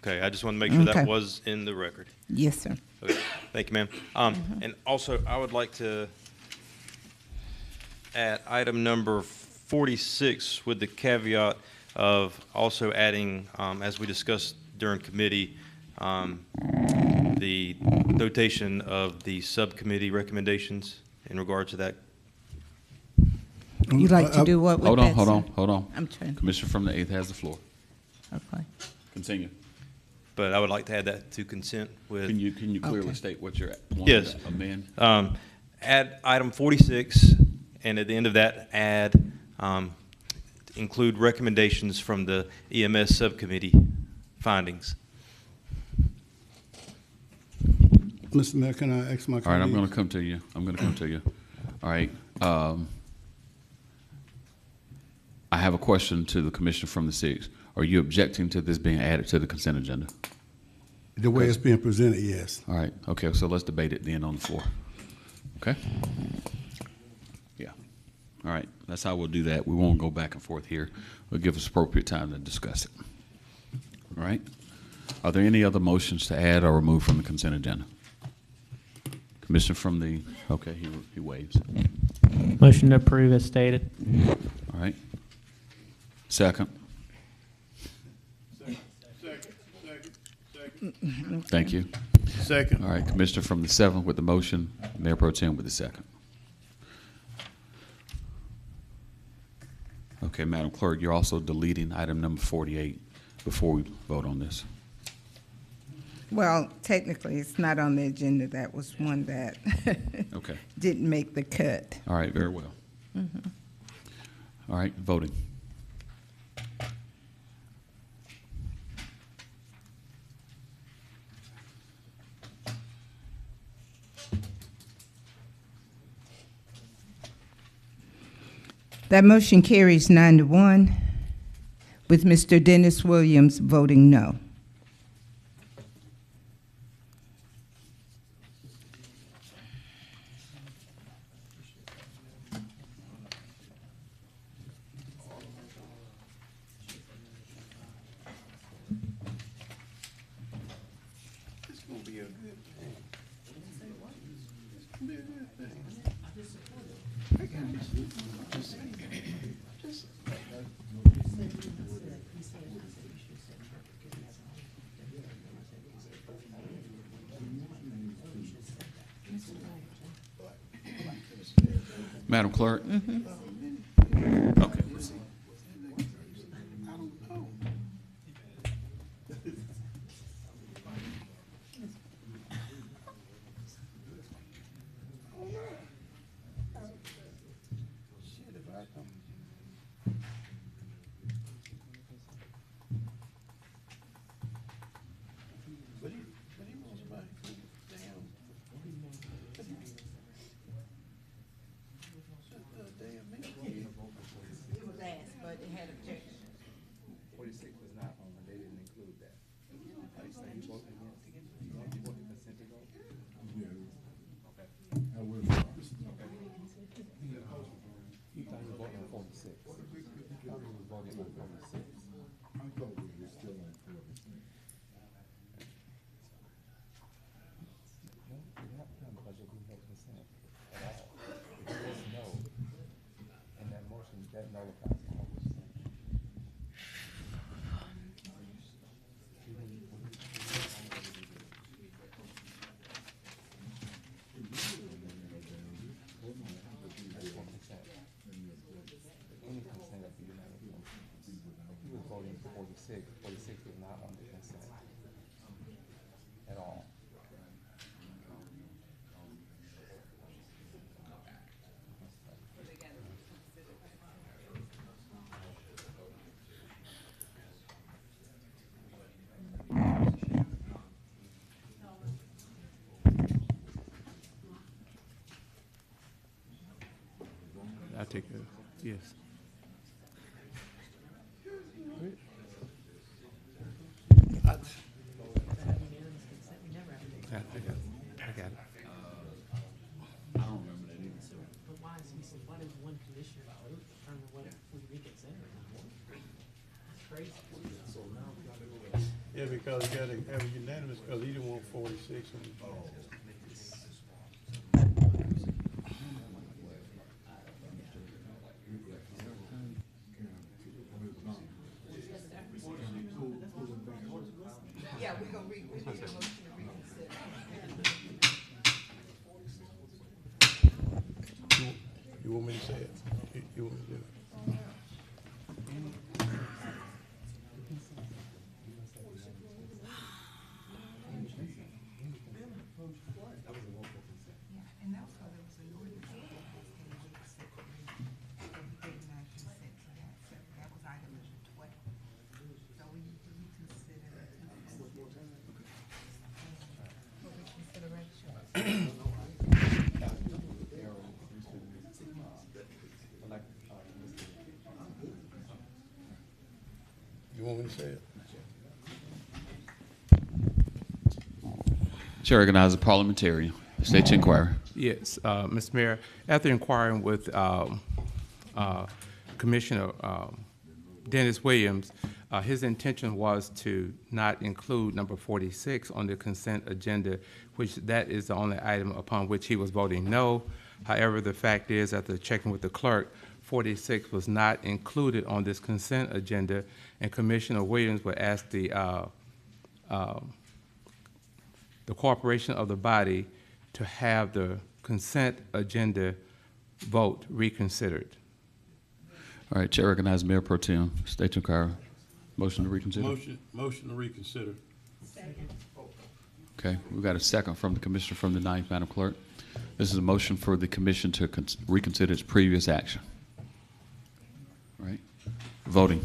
Okay, I just want to make sure Okay. that was in the record. Yes, sir. Okay, thank you, ma'am. And also, I would like to add item number 46 with the caveat of also adding, as we discussed during committee, the notation of the subcommittee recommendations in regard to that. You'd like to do what with Hold that, on. sir? Hold on. I'm trying. Commissioner from the 8th has the floor. Okay. Continue. But I would like to add that to consent with. Can you clearly Okay. state what you're wanting Yes. to amend? Add item 46, and at the end of that, add, include recommendations from the EMS subcommittee findings. Mr. Mayor, can I ask my All right, I'm colleagues? going to come to you. All right. I have a question to the commissioner from the 6th. Are you objecting to this being added to the consent agenda? The way it's being presented, yes. All right. Okay. So let's debate it then on the floor. Okay. Yeah. All right. That's how we'll do that. We won't go back and forth here. We'll give us appropriate time to discuss it. All right. Are there any other motions to add or remove from the consent agenda? Commissioner from the, okay, he waives. Motion to approve as stated. All right. Second. Thank you. Second. All right, Commissioner from the 7th with the motion, Mayor Pro Tem with the second. Okay, Madam Clerk, you're also deleting item number 48 before we vote on this. Well, technically, it's not on the agenda. That was one that Okay. didn't make the cut. All right, very well. All right, voting. That motion carries 9-1, with Mr. Dennis Williams voting no. It's gonna be a good thing. It's gonna be a good thing. I got you. Just Madam Clerk? Okay. shit if I come. But he wants somebody to damn. It was asked, but it had objection. 46 was not on, they didn't include that. Like, so you voted against, you voted consent to vote? Okay. I will. You thought you were voting on 46. I thought you were voting on 46. I thought we were still on 46. No, you're not done because you'll be no consent at all. If there is no, in that motion, that nullifies the whole consent. Any consent would be unanimous. He was voting for 46. 46 was not on the consent at all. I take it. Yes. I got it. I don't remember that either. But why does one commissioner vote determine what we reconsider? That's crazy. Yeah, because you gotta have a unanimous, because he didn't want 46 on the ball. Yeah, we're gonna we need a motion to reconsider. You want me to say it? You want me to do it? And also there was an ordinance that was item number 12. So we need to reconsider for reconsideration. to say it? Chair recognizes the parliamentarian. State your inquiry. Yes, Mr. Mayor, after inquiring with Commissioner Dennis Williams, his intention was to not include number 46 on the consent agenda, which that is the only item upon which he was voting no. However, the fact is, after checking with the clerk, 46 was not included on this consent agenda, and Commissioner Williams would ask the corporation of the body to have the consent agenda vote reconsidered. All right, Chair recognizes Mayor Pro Tem. State your inquiry. Motion to reconsider. Motion to reconsider. Second. Okay, we've got a second from the Commissioner from the 9th, Madam Clerk. This is a motion for the Commission to reconsider its previous action. All right, voting.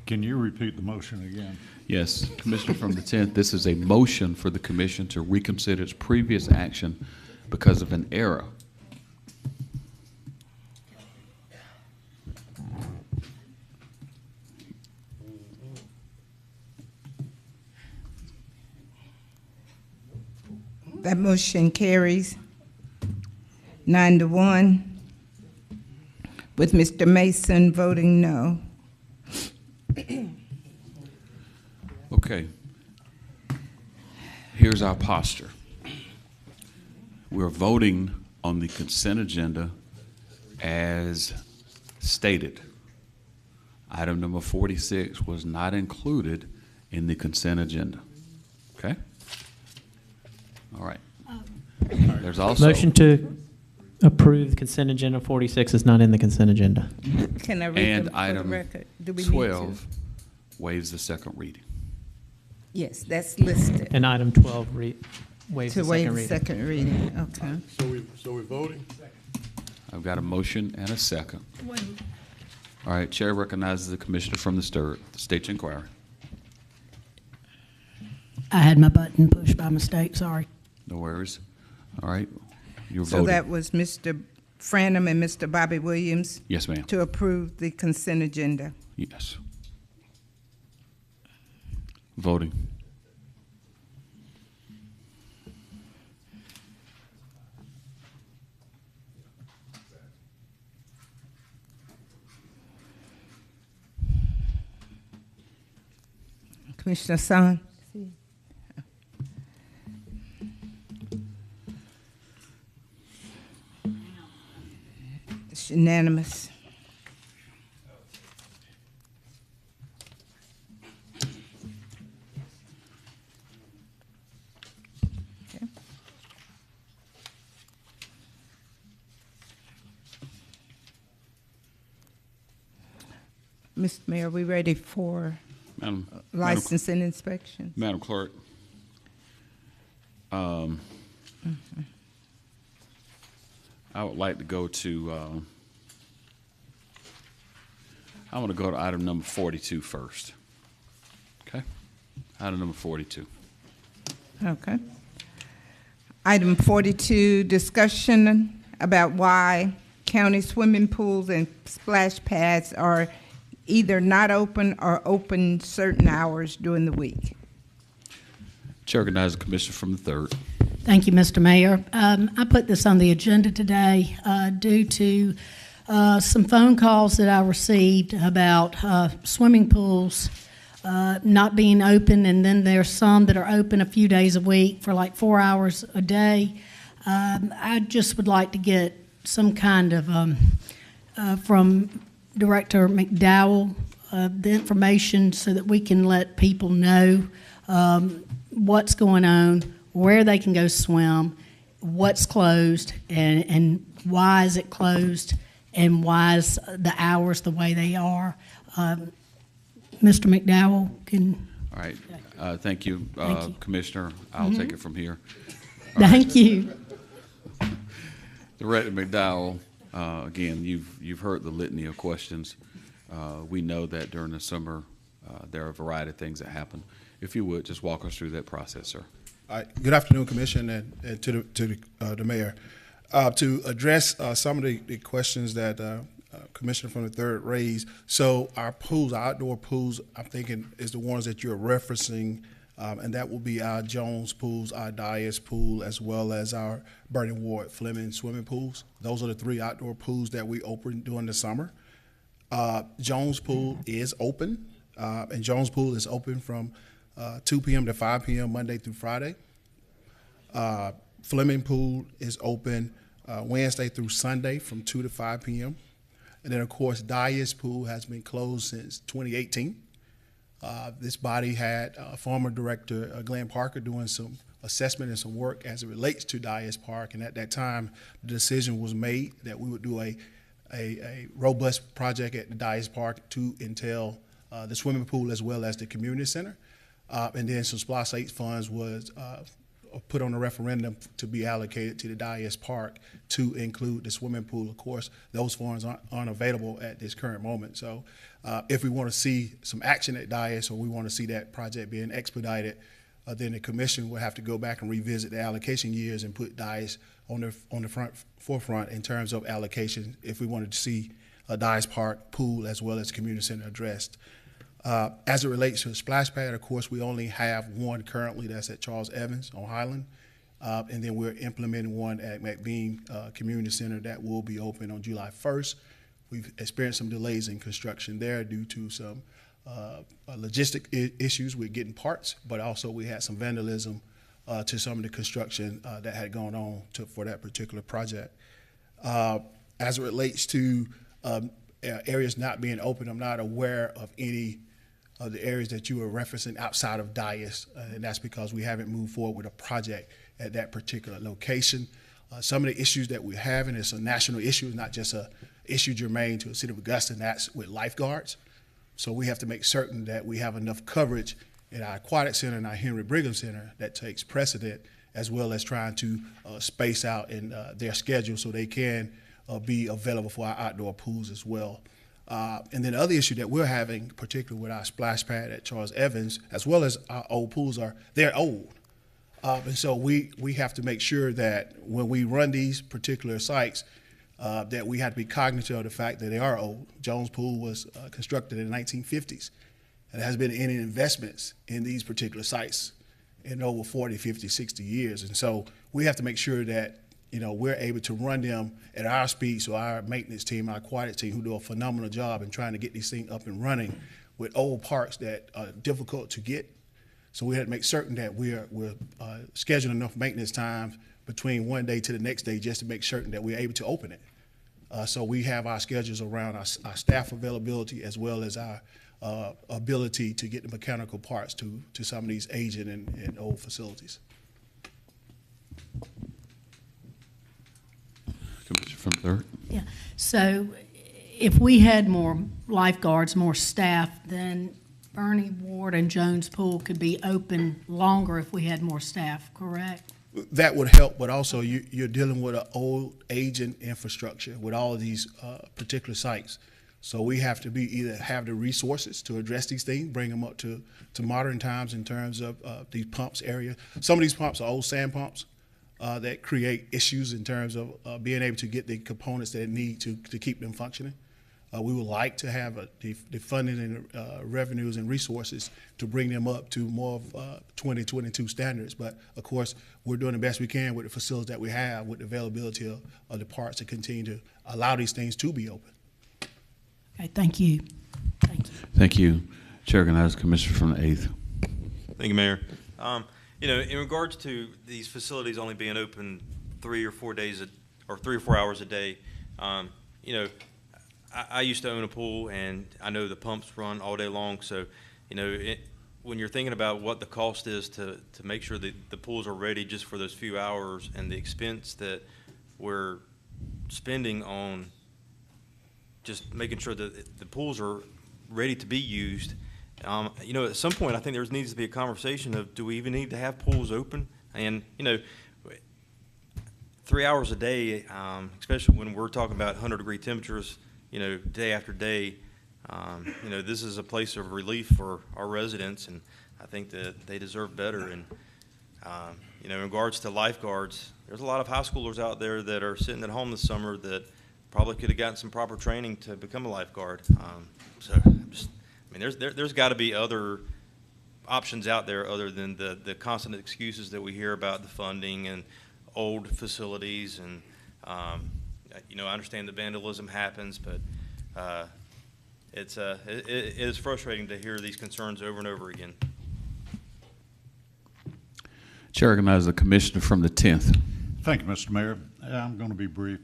Can you repeat the motion again? Yes, Commissioner from the 10th, this is a motion for the Commission to reconsider its previous action because of an error. That motion carries 9-1, with Mr. Mason voting no. Okay. Here's our posture. We're voting on the consent agenda as stated. Item number 46 was not included in the consent agenda. Okay? All right. There's also Motion to approve the consent agenda 46 is not in the consent agenda. Can I read and them for item the record? Do we 12 need to? waives the second reading. Yes, that's listed. And item 12 waives To the waive second the reading. second reading, okay. So we're voting? I've got a motion and a second. All right, Chair recognizes the Commissioner from the State Inquiry. I had my button pushed by mistake, sorry. No worries. All right, you're So voting. that was Mr. Franham and Mr. Bobby Williams? Yes, ma'am. To approve the consent agenda. Yes. Voting. Commissioner San? It's unanimous. Okay. Mr. Mayor, are we ready for license and inspection? Madam Clerk, I would like to go to, I want to go to item number 42 first. Okay? Item number 42. Okay. Item 42, discussion about why county swimming pools and splash pads are either not open or open certain hours during the week. Chair recognizes the Commissioner from the 3rd. Thank you, Mr. Mayor. I put this on the agenda today due to some phone calls that I received about swimming pools not being open, and then there's some that are open a few days a week for like 4 hours a day. I just would like to get some kind of, from Director McDowell, the information so that we can let people know what's going on, where they can go swim, what's closed, and why is it closed, and why is the hours the way they are. Mr. McDowell can... All right. Thank you, Thank you. Commissioner. I'll take it from here. Thank you. Director McDowell, again, you've heard the litany of questions. We know that during the summer there are a variety of things that happen. If you would, just walk us through that process, sir. Good afternoon, Commission, and to the Mayor. To address some of the questions that Commissioner from the 3rd raised, so our pools, our outdoor pools, I'm thinking is the ones that you're referencing, and that will be our Jones pools, our Dias pool, as well as our Bernie Ward Fleming swimming pools. Those are the 3 outdoor pools that we open during the summer. Jones pool is open, and Jones pool is open from 2 p.m. to 5 p.m. Monday through Friday. Fleming pool is open Wednesday through Sunday from 2 to 5 p.m. And then, of course, Dias pool has been closed since 2018. This body had former director Glenn Parker doing some assessment and some work as it relates to Dias Park, and at that time, the decision was made that we would do a robust project at the Dias Park to entail the swimming pool as well as the community center. And then some SPLOST 8 funds was put on a referendum to be allocated to the Dias Park to include the swimming pool. Of course, those funds aren't available at this current moment. So if we want to see some action at Dias, or we want to see that project being expedited, then the commission will have to go back and revisit the allocation years and put Dias on the forefront in terms of allocation if we wanted to see a Dias Park pool as well as community center addressed. As it relates to a splash pad, of course, we only have one currently that's at Charles Evans on Highland. And then we're implementing one at McBean Community Center that will be open on July 1st. We've experienced some delays in construction there due to some logistic issues with getting parts, but also we had some vandalism to some of the construction that had gone on for that particular project. As it relates to areas not being open, I'm not aware of any of the areas that you were referencing outside of Dias, and that's because we haven't moved forward with a project at that particular location. Some of the issues that we're having is a national issue, not just a issue germane to the city of Augusta, and that's with lifeguards. So we have to make certain that we have enough coverage in our aquatic center and our Henry Brigham Center that takes precedent, as well as trying to space out in their schedule so they can be available for our outdoor pools as well. And then the other issue that we're having, particularly with our splash pad at Charles Evans, as well as our old pools, they're old. And so we have to make sure that when we run these particular sites, that we have to be cognizant of the fact that they are old. Jones Pool was constructed in the 1950s, and there has been any investments in these particular sites in over 40, 50, 60 years. And so we have to make sure that we're able to run them at our speed, so our maintenance team, our aquatic team, who do a phenomenal job in trying to get these things up and running with old parks that are difficult to get. So we had to make certain that we're scheduling enough maintenance time between one day to the next day just to make certain that we're able to open it. So we have our schedules around our staff availability as well as our ability to get the mechanical parts to some of these aging and old facilities. Commissioner from 3rd. Yeah. So if we had more lifeguards, more staff, then Bernie Ward and Jones Pool could be open longer if we had more staff, correct? That would help, but also you're dealing with an old, aging infrastructure with all of these particular sites. So we have to either have the resources to address these things, bring them up to modern times in terms of these pumps area. Some of these pumps are old sand pumps that create issues in terms of being able to get the components that it need to keep them functioning. We would like to have the funding and revenues and resources to bring them up to more of 2022 standards. But of course, we're doing the best we can with the facilities that we have, with the availability of the parts to continue to allow these things to be open. Okay, thank you. Thank you. Thank you. Chair recognizes Commissioner from the 8th. Thank you, Mayor. In regards to these facilities only being open 3 or 4 days or 3 or 4 hours a day, I used to own a pool, and I know the pumps run all day long. So, when you're thinking about what the cost is to make sure that the pools are ready just for those few hours, and the expense that we're spending on just making sure that the pools are ready to be used, at some point I think there needs to be a conversation of, do we even need to have pools open? And 3 hours a day, especially when we're talking about 100-degree temperatures, day after day, this is a place of relief for our residents, and I think that they deserve better. And You know, in regards to lifeguards, there's a lot of high schoolers out there that are sitting at home this summer that probably could have gotten some proper training to become a lifeguard. There's got to be other options out there other than the constant excuses that we hear about the funding and old facilities. And, you know, I understand that vandalism happens, but it is frustrating to hear these concerns over and over again. Chair recognizes the commissioner from the 10th. Thank you, Mr. Mayor. I'm going to be brief.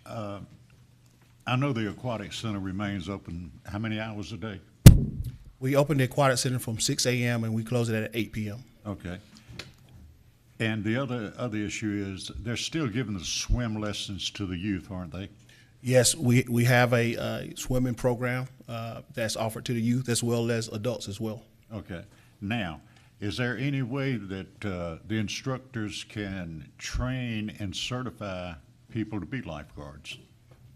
I know the Aquatic Center remains open how many hours a day? We open the Aquatic Center from 6 a.m. and we close it at 8 p.m. Okay. And the other issue is they're still giving the swim lessons to the youth, aren't they? Yes, we have a swimming program that's offered to the youth as well as adults as well. Okay. Now, is there any way that the instructors can train and certify people to be lifeguards?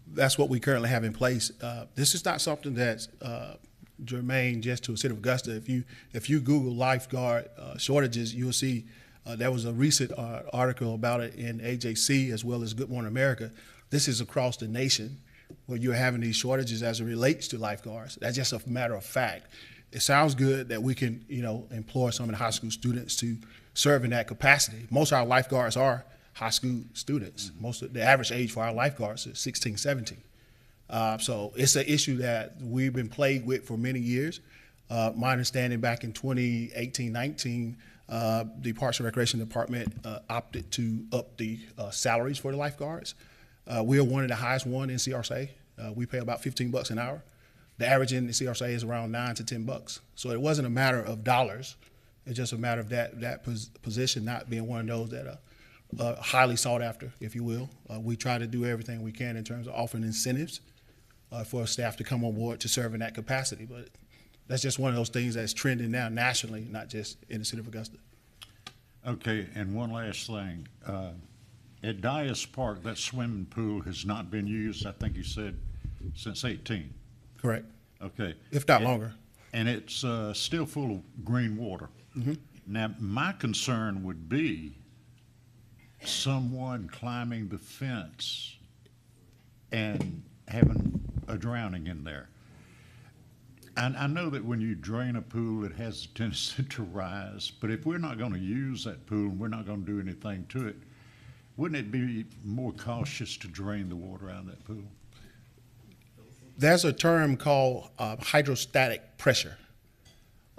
That's what we currently have in place. This is not something that's germane just to the city of Augusta. If you Google lifeguard shortages, you'll see there was a recent article about it in AJC as well as Good Morning America. This is across the nation where you're having these shortages as it relates to lifeguards. That's just a matter of fact. It sounds good that we can, you know, employ some of the high school students to serve in that capacity. Most of our lifeguards are high school students. The average age for our lifeguards is 16, 17. So it's an issue that we've been plagued with for many years. My understanding back in 2018-19, the Parks and Recreation Department opted to up the salaries for the lifeguards. We are one of the highest one in CRSA. We pay about $15 an hour. The average in the CRSA is around $9 to $10. So it wasn't a matter of dollars. It's just a matter of that position not being one of those that are highly sought after, if you will. We try to do everything we can in terms of offering incentives for staff to come on board to serve in that capacity. But that's just one of those things that's trending now nationally, not just in the city of Augusta. Okay, and one last thing. At Dias Park, that swimming pool has not been used, I think you said, since 18. Correct. Okay. If not longer. And it's still full of green water. Mm-hmm. Now, my concern would be someone climbing the fence and having a drowning in there. And I know that when you drain a pool, it has a tendency to rise, but if we're not going to use that pool and we're not going to do anything to it, wouldn't it be more cautious to drain the water out of that pool? There's a term called hydrostatic pressure,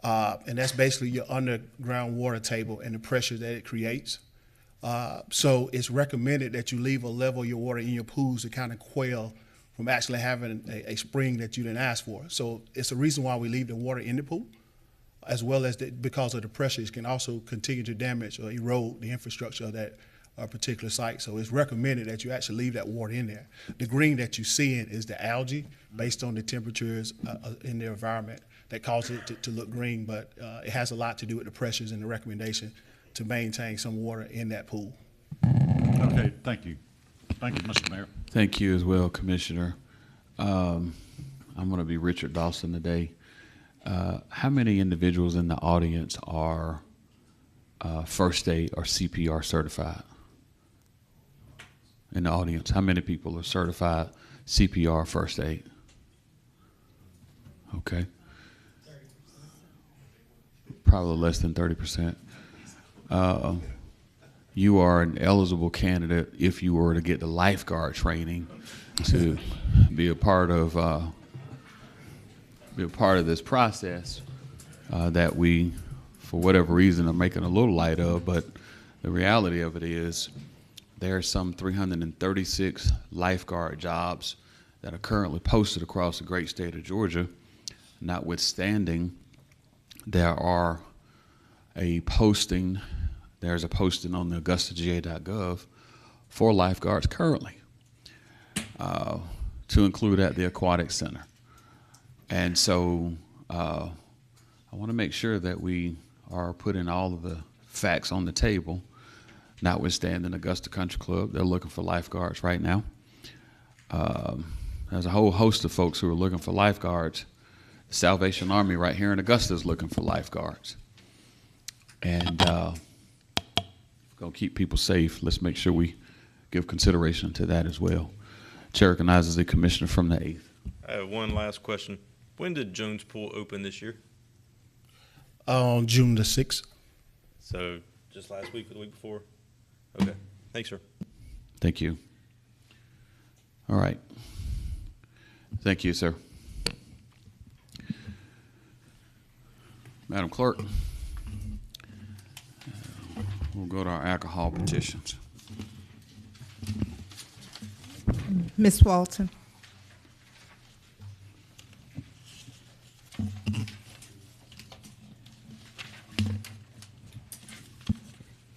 and that's basically your underground water table and the pressure that it creates. So it's recommended that you leave a level of your water in your pools to kind of quail from actually having a spring that you didn't ask for. So it's a reason why we leave the water in the pool, as well as because of the pressures can also continue to damage or erode the infrastructure of that particular site. So it's recommended that you actually leave that water in there. The green that you see in is the algae based on the temperatures in the environment that cause it to look green, but it has a lot to do with the pressures and the recommendation to maintain some water in that pool. Okay, thank you. Thank you, Mr. Mayor. Thank you as well, Commissioner. I'm going to be Richard Dawson today. How many individuals in the audience are first aid or CPR certified? In the audience, how many people are certified CPR first aid? Okay. Probably less than 30%. You are an eligible candidate if you were to get the lifeguard training to be a part of this process that we, for whatever reason, are making a little light of. But the reality of it is there are some 336 lifeguard jobs that are currently posted across the great state of Georgia. Notwithstanding, there's a posting on the AugustaGA.gov for lifeguards currently, to include at the Aquatic Center. And so I want to make sure that we are putting all of the facts on the table. Notwithstanding Augusta Country Club, they're looking for lifeguards right now. There's a whole host of folks who are looking for lifeguards. The Salvation Army right here in Augusta is looking for lifeguards. And going to keep people safe, let's make sure we give consideration to that as well. Chair recognizes the commissioner from the 8th. I have one last question. When did Jones Pool open this year? On June the 6th. So just last week or the week before? Okay. Thanks, sir. Thank you. All right. Thank you, sir. Madam Clerk, we'll go to our alcohol petitions. Ms. Walton.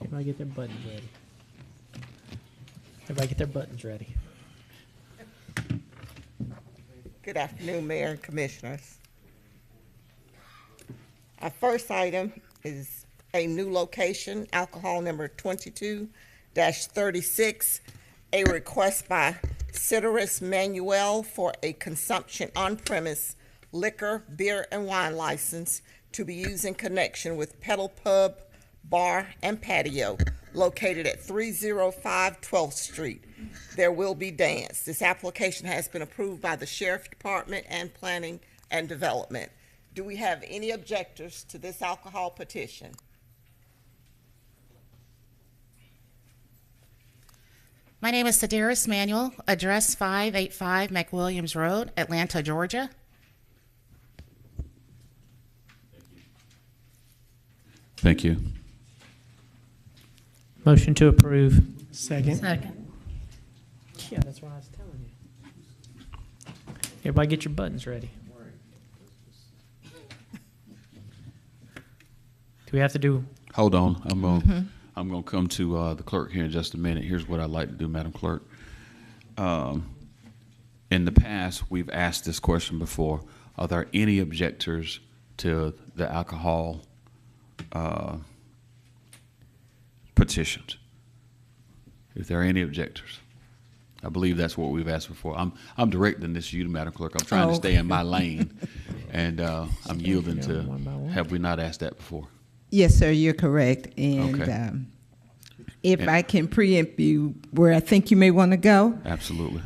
Everybody get their buttons ready. Everybody get their buttons ready. Good afternoon, Mayor and Commissioners. Our first item is a new location, alcohol number 22-36, a request by Ceteris Manuel for a consumption on-premise liquor, beer, and wine license to be used in connection with Pedal Pub, Bar, and Patio located at 305 12th Street. There will be dance. This application has been approved by the Sheriff Department and Planning and Development. Do we have any objectors to this alcohol petition? My name is Sedaris Manuel, address 585 McWilliams Road, Atlanta, Georgia. Thank you. Motion to approve. Second. Yeah, that's what I was telling you. Everybody get your buttons ready. Do we have to do? Hold on. I'm going to come to the clerk here in just a minute. Here's what I'd like to do, Madam Clerk. In the past, we've asked this question before. Are there any objectors to the alcohol petitions? If there are any objectors. I believe that's what we've asked before. I'm directing this to you, Madam Clerk. I'm trying to stay in my lane, and I'm yielding to, have we not asked that before? Yes, sir, you're correct. And Okay. If I can preempt you where I think you may want to go. Absolutely.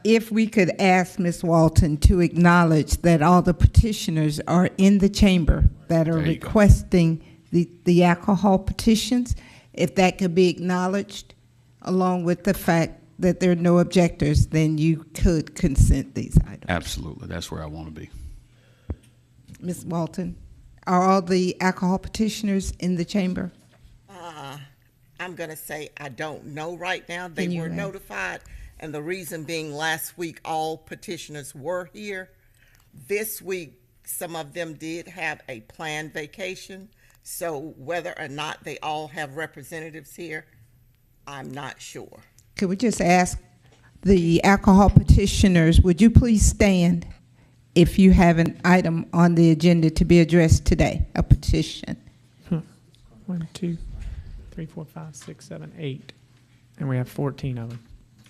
If we could ask Ms. Walton to acknowledge that all the petitioners are in the chamber that are There you go. requesting the alcohol petitions, if that could be acknowledged, along with the fact that there are no objectors, then you could consent these items. Absolutely. That's where I want to be. Ms. Walton, are all the alcohol petitioners in the chamber? I'm going to say I don't know right now. They Can you were ask? notified, and the reason being last week all petitioners were here. This week, some of them did have a planned vacation, so whether or not they all have representatives here, I'm not sure. Could we just ask the alcohol petitioners, would you please stand if you have an item on the agenda to be addressed today, a petition? 1, 2, 3, 4, 5, 6, 7, 8. And we have 14 of them.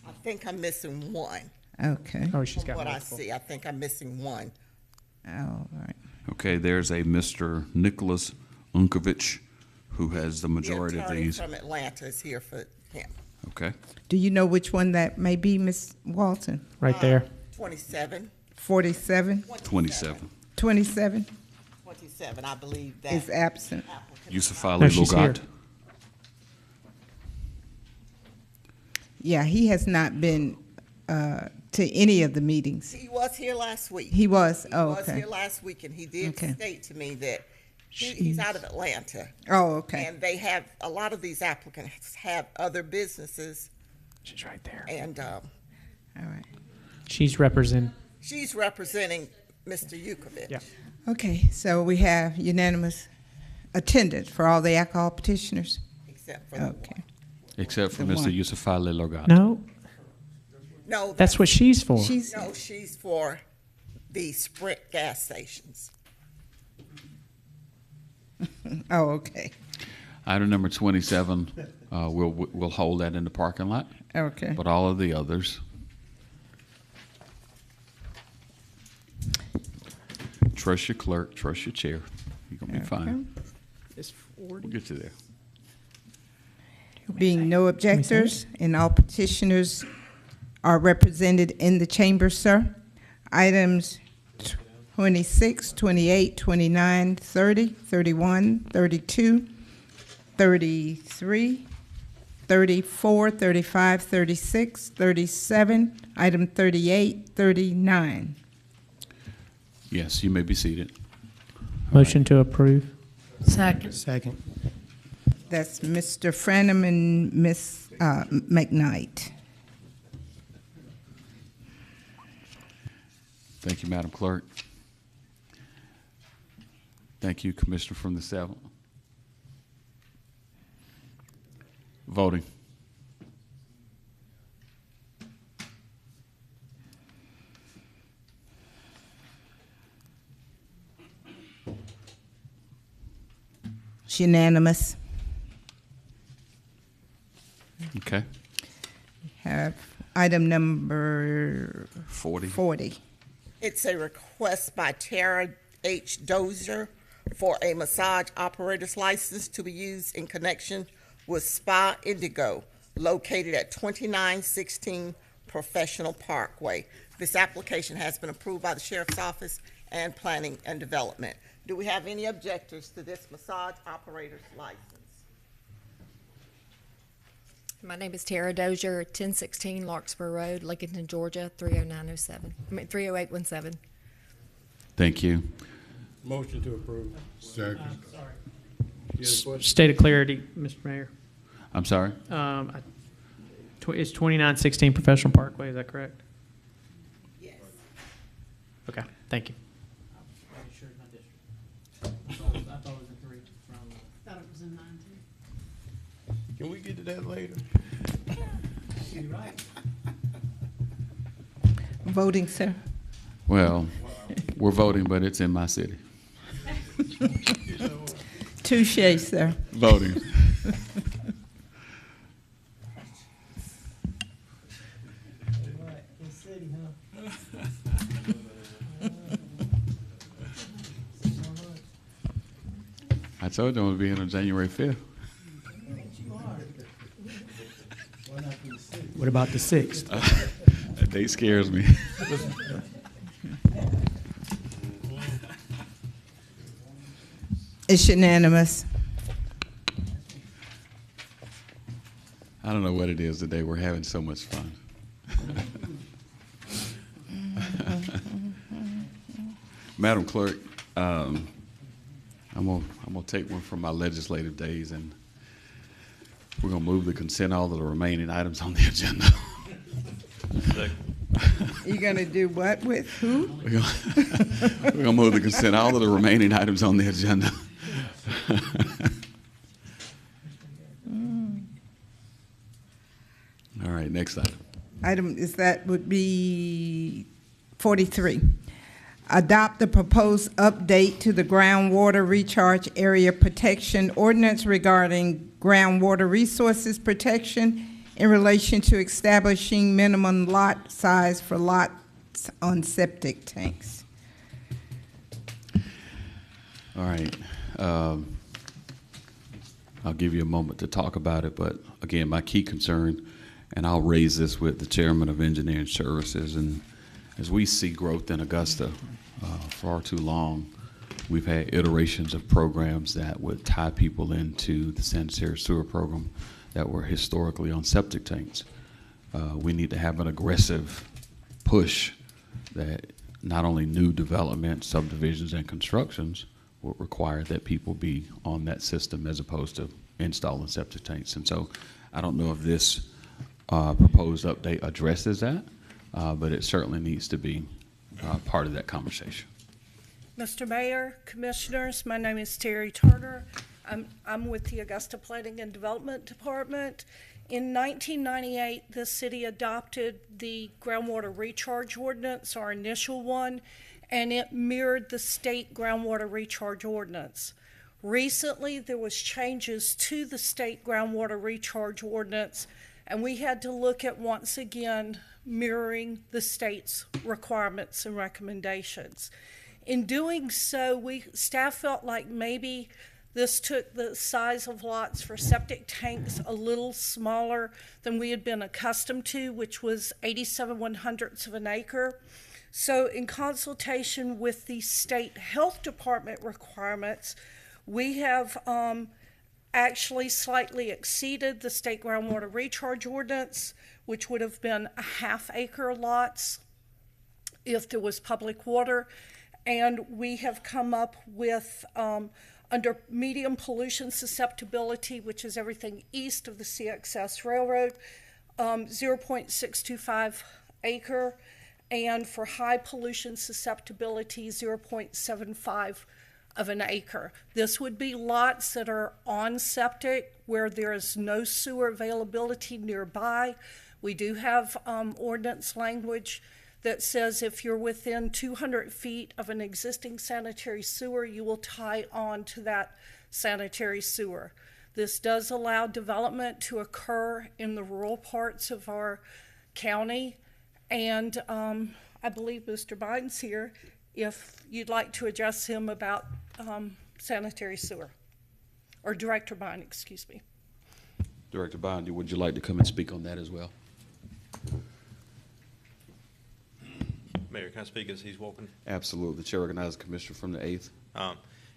I think I'm missing one. Okay. Oh, she's From got what multiple. I see, I think I'm missing one. All right. Okay, there's a Mr. Nicholas Unkovich who has the majority The of attorney these. from Atlanta is here for him. Okay. Do you know which one that may be, Ms. Walton? Right there. 27. 47? 27. 27 27, I believe that. is absent. Yusuf Ali No, she's here. Logat. Yeah, he has not been to any of the meetings. He was here last week. He was? Oh, He was okay. here last week, and he did Okay. state to me that he's out of Atlanta. Oh, okay. And they have, a lot of these applicants have other businesses, She's right there. and All right. She's representing. she's representing Mr. Yukovich. Yeah. Okay, so we have unanimous attendance for all the alcohol petitioners? Except for the Okay. Except for The Mr. one. Yusuf Ali Logat. No, No, that's what she's for. she's for the Sprint gas stations. Oh, okay. Item number 27, we'll hold that in the parking lot. Okay. But all of the others. Trust your clerk, trust your chair. You're going to be fine. It's 40. We'll get you there. Being no objectors and all petitioners are represented in the chamber, sir. Items 26, 28, 29, 30, 31, 32, 33, 34, 35, 36, 37, item 38, 39. Yes, you may be seated. Motion to approve. Second. Second. That's Mr. Franham and Ms. McKnight. Thank you, Madam Clerk. Thank you, Commissioner from the 7th. Voting. It's unanimous. Okay. Have item number 40. It's a request by Tara H. Dozier for a massage operator's license to be used in connection with Spa Indigo, located at 2916 Professional Parkway. This application has been approved by the Sheriff's Office and Planning and Development. Do we have any objectors to this massage operator's license? My name is Tara Dozier, 1016 Larkspur Road, Lincoln, Georgia, 30817. Thank you. Motion to approve. Second. State of clarity, Mr. Mayor. I'm sorry? It's 2916 Professional Parkway, is that correct? Yes. Okay, thank you. Can we get to that later? Voting, sir. Well, we're voting, but it's in my city. Touche, sir. Voting. I told you I would be in on January 5th. What about the 6th? That date scares me. It's unanimous. I don't know what it is today. We're having so much fun. Madam Clerk, I'm gonna take one from my legislative days, and we're gonna move the consent all of the remaining items on the agenda. You're gonna do what with who? We're gonna move the consent all of the remaining items on the agenda. All right, next item. That would be 43. Adopt the proposed update to the groundwater recharge area protection ordinance regarding groundwater resources protection in relation to establishing minimum lot size for lots on septic tanks. All right. I'll give you a moment to talk about it, but again, my key concern, and I'll raise this with the chairman of Engineering Services, and as we see growth in Augusta, far too long, we've had iterations of programs that would tie people into the sanitary sewer program that were historically on septic tanks. We need to have an aggressive push that not only new development, subdivisions, and constructions will require that people be on that system as opposed to installing septic tanks. And so I don't know if this proposed update addresses that, but it certainly needs to be part of that conversation. Mr. Mayor, Commissioners, my name is Terry Turner. I'm with the Augusta Planning and Development Department. In 1998, the city adopted the groundwater recharge ordinance, our initial one, and it mirrored the state groundwater recharge ordinance. Recently, there was changes to the state groundwater recharge ordinance, and we had to look at, once again, mirroring the state's requirements and recommendations. In doing so, staff felt like maybe This took the size of lots for septic tanks a little smaller than we had been accustomed to, which was 87/100ths of an acre. So in consultation with the state health department requirements, we have actually slightly exceeded the state groundwater recharge ordinance, which would have been a half-acre lots if there was public water. And we have come up with, under medium pollution susceptibility, which is everything east of the CXS Railroad, 0.625 acre, and for high pollution susceptibility, 0.75 of an acre. This would be lots that are on septic where there is no sewer availability nearby. We do have ordinance language that says if you're within 200 feet of an existing sanitary sewer, you will tie on to that sanitary sewer. This does allow development to occur in the rural parts of our county, and I believe Mr. Biden's here if you'd like to address him about sanitary sewer, or Director Biden, excuse me. Director Bondi, would you like to come and speak on that as well? Mayor, can I speak as he's walking? Absolutely. The chair recognizes the commissioner from the 8th.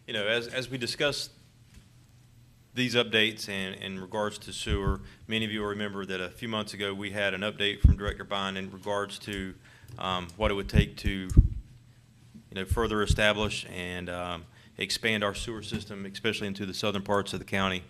You know, as we discussed these updates and in regards to sewer, many of you will remember that a few months ago we had an update from Director Bond in regards to what it would take to, further establish and expand our sewer system, especially into the southern parts of the county.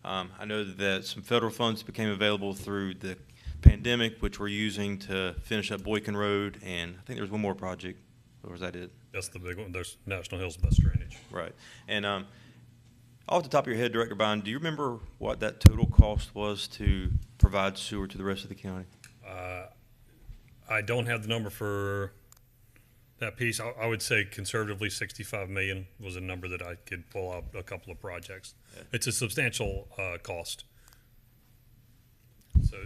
I know that some federal funds became available through the pandemic, which we're using to finish up Boykin Road, and I think there's one more project, or was that it? That's the big one. There's National Hills Bus Drainage. Right. And off the top of your head, Director Bond, do you remember what that total cost was to provide sewer to the rest of the county? I don't have the number for that piece. I would say conservatively $65 million was a number that I could pull out a couple of projects. Yeah. It's a substantial cost. So,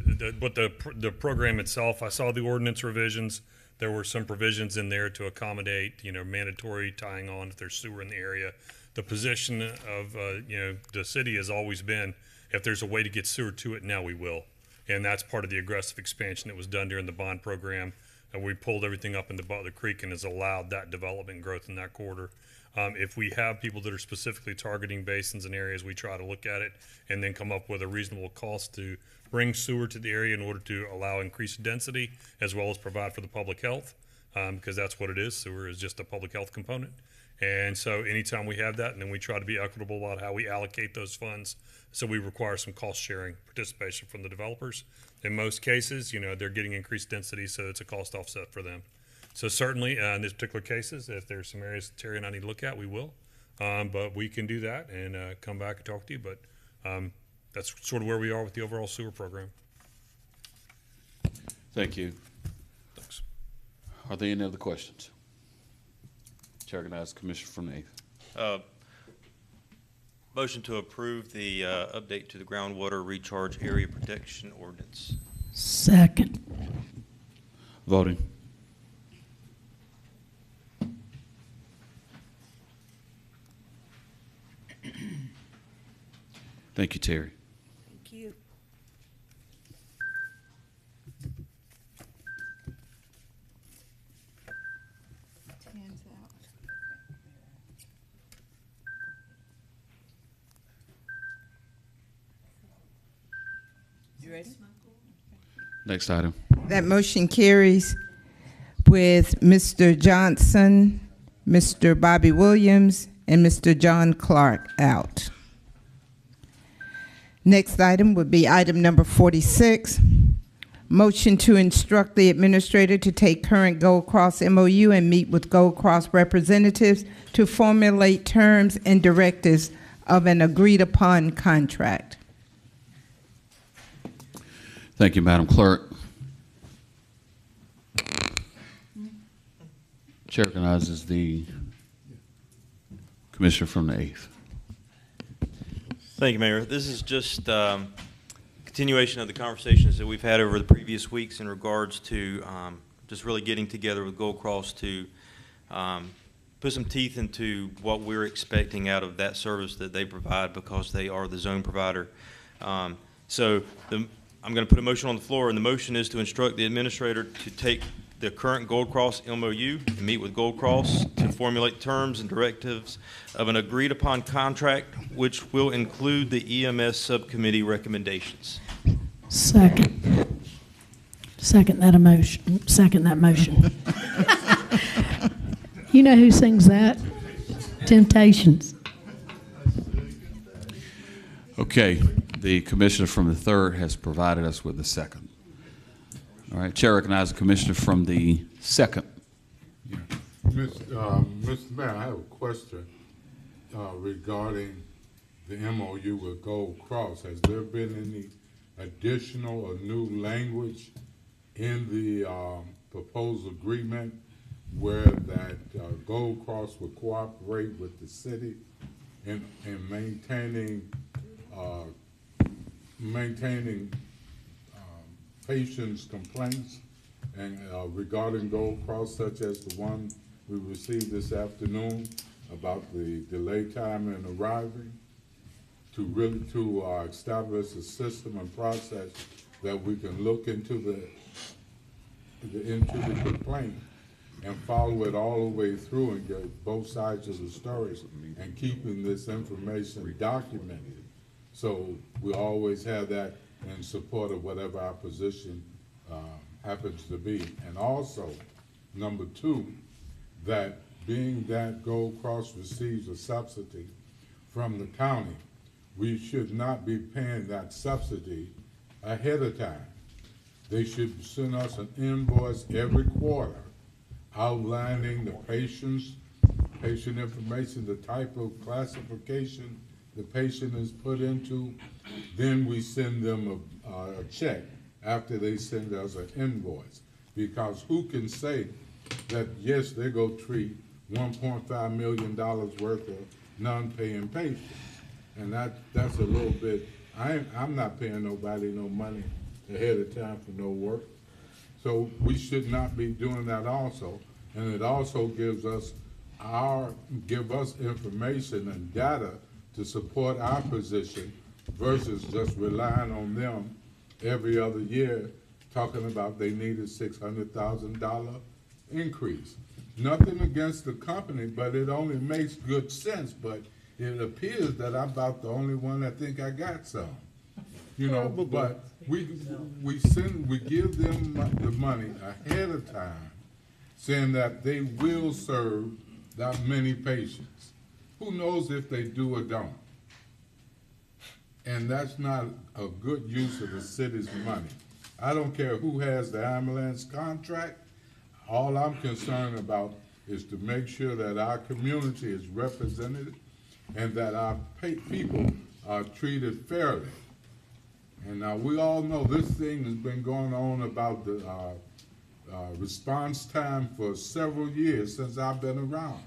but the program itself, I saw the ordinance revisions. There were some provisions in there to accommodate, mandatory tying on if there's sewer in the area. The position of, the city has always been, if there's a way to get sewer to it, now we will. And that's part of the aggressive expansion that was done during the bond program. And we pulled everything up in the Butler Creek and has allowed that development growth in that corridor. If we have people that are specifically targeting basins and areas, we try to look at it and then come up with a reasonable cost to bring sewer to the area in order to allow increased density as well as provide for the public health, because that's what it is. Sewer is just a public health component. And so anytime we have that, and then we try to be equitable about how we allocate those funds. So we require some cost sharing participation from the developers. In most cases, they're getting increased density, so it's a cost offset for them. So certainly in these particular cases, if there's some areas Terry and I need to look at, we will. But we can do that and come back and talk to you. But that's sort of where we are with the overall sewer program. Thank you. Thanks. Are there any other questions? Chair recognizes the commissioner from the 8th. Motion to approve the update to the groundwater recharge area protection ordinance. Second. Voting. Thank you, Terry. Thank you. You ready? Next item. That motion carries with Mr. Johnson, Mr. Bobby Williams, and Mr. John Clark out. Next item would be item number 46, motion to instruct the administrator to take current Gold Cross MOU and meet with Gold Cross representatives to formulate terms and directives of an agreed-upon contract. Thank you, Madam Clerk. Chair recognizes the commissioner from the 8th. Thank you, Mayor. This is just continuation of the conversations that we've had over the previous weeks in regards to just really getting together with Gold Cross to put some teeth into what we're expecting out of that service that they provide because they are the zone provider. I'm going to put a motion on the floor, and the motion is to instruct the administrator to take the current Gold Cross MOU and meet with Gold Cross to formulate terms and directives of an agreed-upon contract, which will include the EMS subcommittee recommendations. Second. Second that emotion. Second that motion. You know who sings that? Temptations. Okay, the commissioner from the 3rd has provided us with the 2nd. All right, Chair recognizes the commissioner from the 2nd. Mr. Mayor, I have a question regarding the MOU with Gold Cross. Has there been any additional or new language in the proposed agreement where that Gold Cross will cooperate with the city in maintaining patients' complaints and regarding Gold Cross, such as the one we received this afternoon about the delay time in arriving, to establish a system and process that we can look into the complaint and follow it all the way through and get both sides of the stories and keeping this information documented. So we always have that in support of whatever our position happens to be. And also, number 2, that being that Gold Cross receives a subsidy from the county, we should not be paying that subsidy ahead of time. They should send us an invoice every quarter outlining the patient information, the type of classification the patient is put into. Then we send them a check after they send us an invoice. Because who can say that, yes, they go treat $1.5 million worth of non-paying patients? And that's a little bit, I'm not paying nobody no money ahead of time for no work. So we should not be doing that also. And it also gives us information and data to support our position versus just relying on them every other year talking about they need a $600,000 increase. Nothing against the company, but it only makes good sense. But it appears that I'm about the only one that think I got some. You know, but we give them the money ahead of time, saying that they will serve that many patients. Who knows if they do or don't? And that's not a good use of the city's money. I don't care who has the ambulance contract. All I'm concerned about is to make sure that our community is represented and that our people are treated fairly. And now we all know this thing has been going on about the response time for several years since I've been around.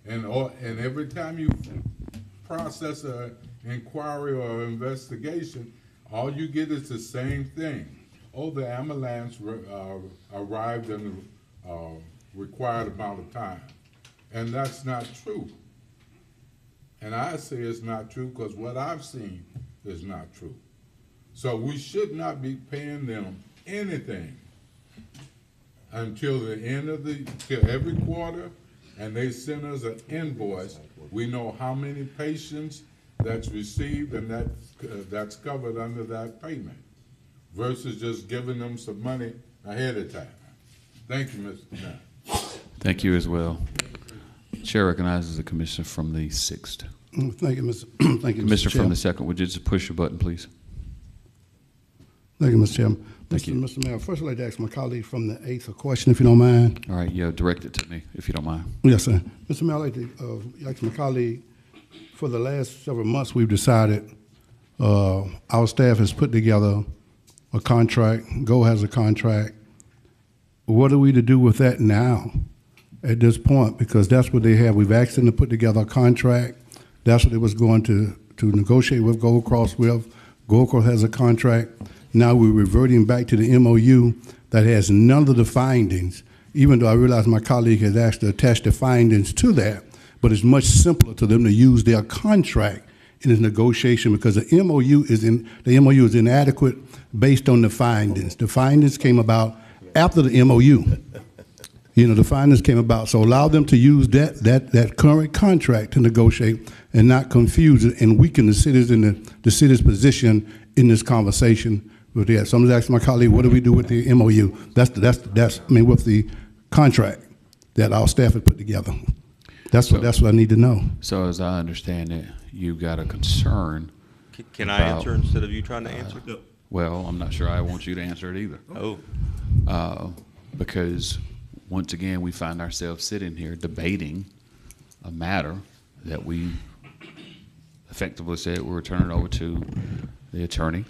And every time you process an inquiry or investigation, all you get is the same thing. Oh, the ambulance arrived in the required amount of time. And that's not true. And I say it's not true because what I've seen is not true. So we should not be paying them anything until the end of till every quarter, and they send us an invoice. We know how many patients that's received and that's covered under that payment, versus just giving them some money ahead of time. Thank you, Mr. Mayor. Thank you as well. Chair recognizes the commissioner from the 6th. Thank you, Mr. Thank you, Commissioner Mr. Chair. from the 2nd, would you just push your button, please? Thank you, Mr. Chairman. Thank you. Mr. Mayor, first I'd like to ask my colleague from the 8th a question, if you don't mind. All right, yeah, direct it to me, if you don't mind. Yes, sir. Mr. Mayor, I'd like to ask my colleague, for the last several months, we've decided our staff has put together a contract. Go has a contract. What are we to do with that now at this point? Because that's what they have. We've asked them to put together a contract. That's what they was going to negotiate with Gold Cross with. Gold Cross has a contract. Now we're reverting back to the MOU that has none of the findings. even though I realize my colleague has asked to attach the findings to that, but it's much simpler to them to use their contract in this negotiation because the MOU is inadequate based on the findings. The findings came about after the MOU. The findings came about. So allow them to use that current contract to negotiate and not confuse it and weaken the city's position in this conversation with that. So I'm just asking my colleague, what do we do with the MOU? With the contract that our staff had put together. That's what I need to know. So as I understand it, you've got a concern. Can I answer instead of you trying to answer? Well, I'm not sure I want you to answer it either. Because once again, we find ourselves sitting here debating a matter that we effectively said we're turning over to the attorney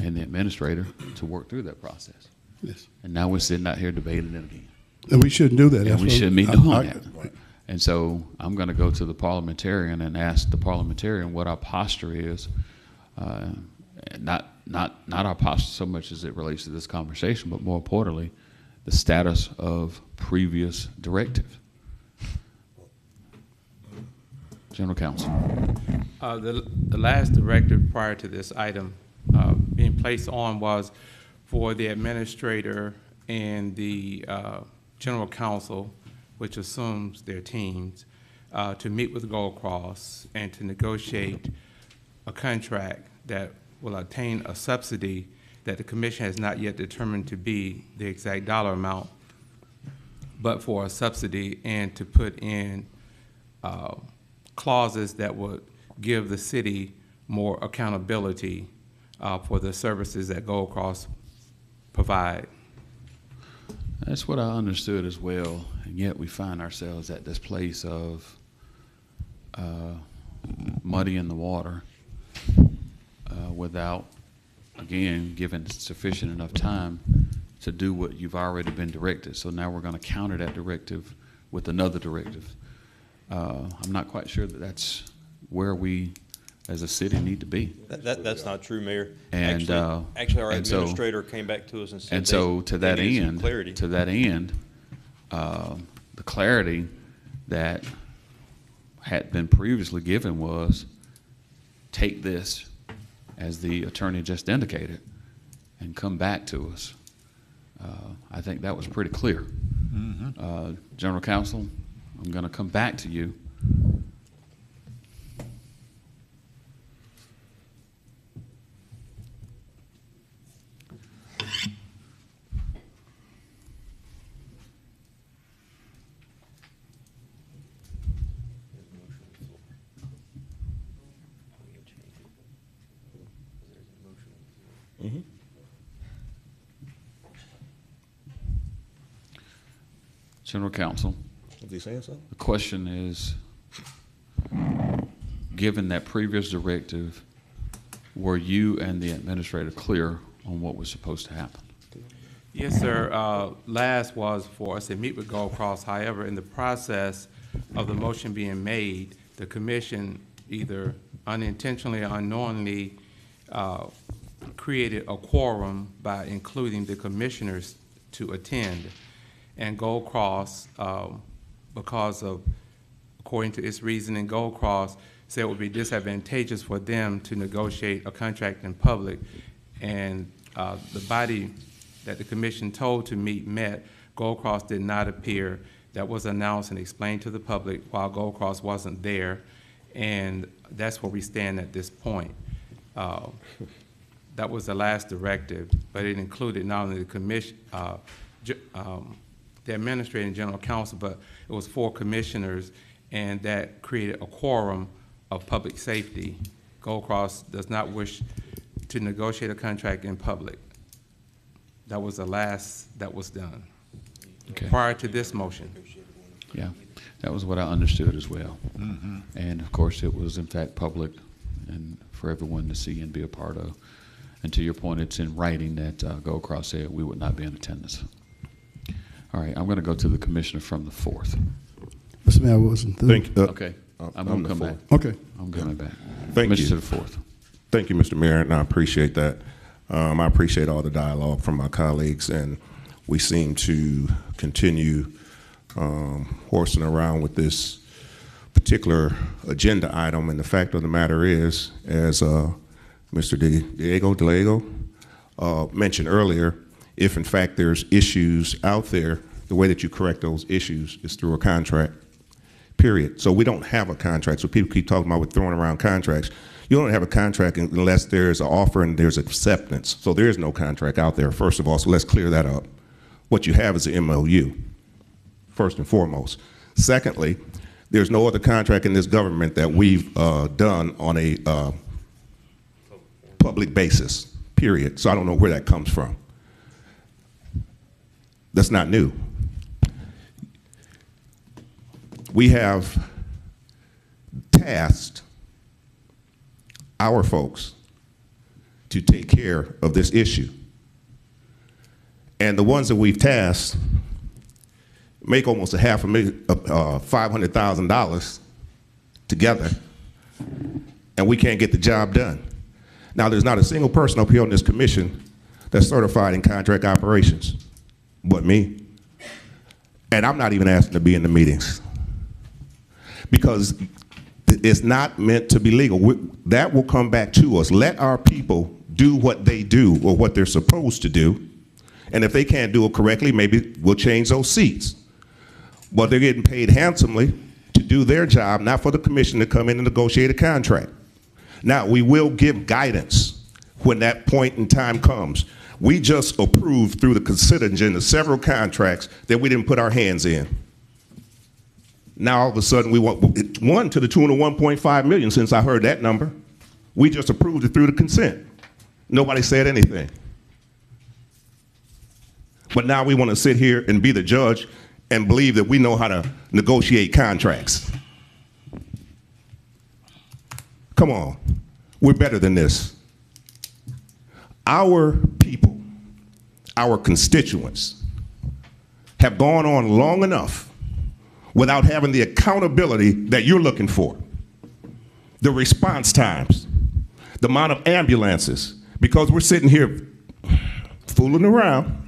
and the administrator to work through that process. Yes. And now we're sitting out here debating it again. And we shouldn't do that. And we shouldn't be doing that. And so I'm going to go to the parliamentarian and ask the parliamentarian what our posture is, not our posture so much as it relates to this conversation, but more importantly, the status of previous directive. General Counsel. The last directive prior to this item being placed on was for the administrator and the general counsel, which assumes their teams, to meet with Gold Cross and to negotiate a contract that will attain a subsidy that the commission has not yet determined to be the exact dollar amount, but for a subsidy, and to put in clauses that would give the city more accountability for the services that Gold Cross provide. That's what I understood as well, and yet we find ourselves at this place of muddy in the water without, again, given sufficient enough time to do what you've already been directed. So now we're going to counter that directive with another directive. I'm not quite sure that that's where we as a city need to be. That's not true, Mayor. And actually our and administrator came back to us and said to that end, the clarity that had been previously given was take this, as the attorney just indicated, and come back to us. I think that was pretty clear. Mm-hmm. General Counsel, I'm going to come back to you. Mm-hmm. General Counsel. Is he saying something? The question is, given that previous directive, were you and the administrator clear on what was supposed to happen? Yes, sir. Last was for us to meet with Gold Cross. However, in the process of the motion being made, the commission either unintentionally or unknowingly created a quorum by including the commissioners to attend. And Gold Cross, because of, according to its reasoning, Gold Cross said it would be disadvantageous for them to negotiate a contract in public. And the body that the commission told to meet met. Gold Cross did not appear. That was announced and explained to the public while Gold Cross wasn't there. And that's where we stand at this point. That was the last directive, but it included not only the commission, the administrator and general counsel, but it was 4 commissioners, and that created a quorum of public safety. Gold Cross does not wish to negotiate a contract in public. That was the last that was done. Okay. Prior to this motion. Yeah, that was what I understood as well. Mm-hmm. And of course, it was in fact public and for everyone to see and be a part of. And to your point, it's in writing that Gold Cross said we would not be in attendance. All right, I'm going to go to the commissioner from the 4th. Mr. Mayor, I wasn't there. Thank you. Okay, I'm going to come back. Okay. I'm coming back. Thank you. Commissioner to the 4th. Thank you, Mr. Mayor, and I appreciate that. I appreciate all the dialogue from my colleagues. And we seem to continue horsing around with this particular agenda item, and the fact of the matter is, as Mr. Diego mentioned earlier, if in fact there's issues out there, the way that you correct those issues is through a contract, period. So we don't have a contract. So people keep talking about we're throwing around contracts. You don't have a contract unless there's an offer and there's acceptance. So there is no contract out there, first of all, so let's clear that up. What you have is an MOU, first and foremost. Secondly, there's no other contract in this government that we've done on a public basis, period. So I don't know where that comes from. That's not new. We have tasked our folks to take care of this issue. And the ones that we've tasked make almost $500,000 together, and we can't get the job done. Now, there's not a single person up here on this commission that's certified in contract operations but me. And I'm not even asking to be in the meetings because it's not meant to be legal. That will come back to us. Let our people do what they do or what they're supposed to do. And if they can't do it correctly, maybe we'll change those seats. But they're getting paid handsomely to do their job, not for the commission to come in and negotiate a contract. Now, we will give guidance when that point in time comes. We just approved through the consent agenda several contracts that we didn't put our hands in. Now, all of a sudden, we want one to the tune of 1.5 million since I heard that number. We just approved it through the consent. Nobody said anything. But now we want to sit here and be the judge and believe that we know how to negotiate contracts. Come on, we're better than this. Our people, our constituents, have gone on long enough without having the accountability that you're looking for. The response times, the amount of ambulances, because we're sitting here fooling around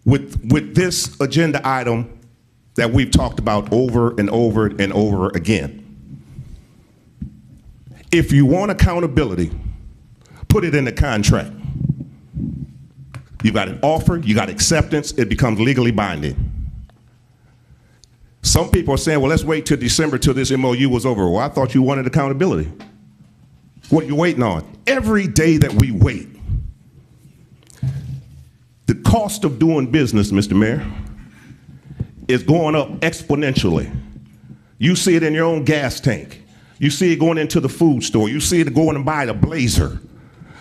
with this agenda item that we've talked about over and over and over again. If you want accountability, put it in the contract. You got an offer, you got acceptance, it becomes legally binding. Some people are saying, well, let's wait till December till this MOU was over. Well, I thought you wanted accountability. What are you waiting on? Every day that we wait, the cost of doing business, Mr. Mayor, is going up exponentially. You see it in your own gas tank. You see it going into the food store. You see it going and buy a blazer.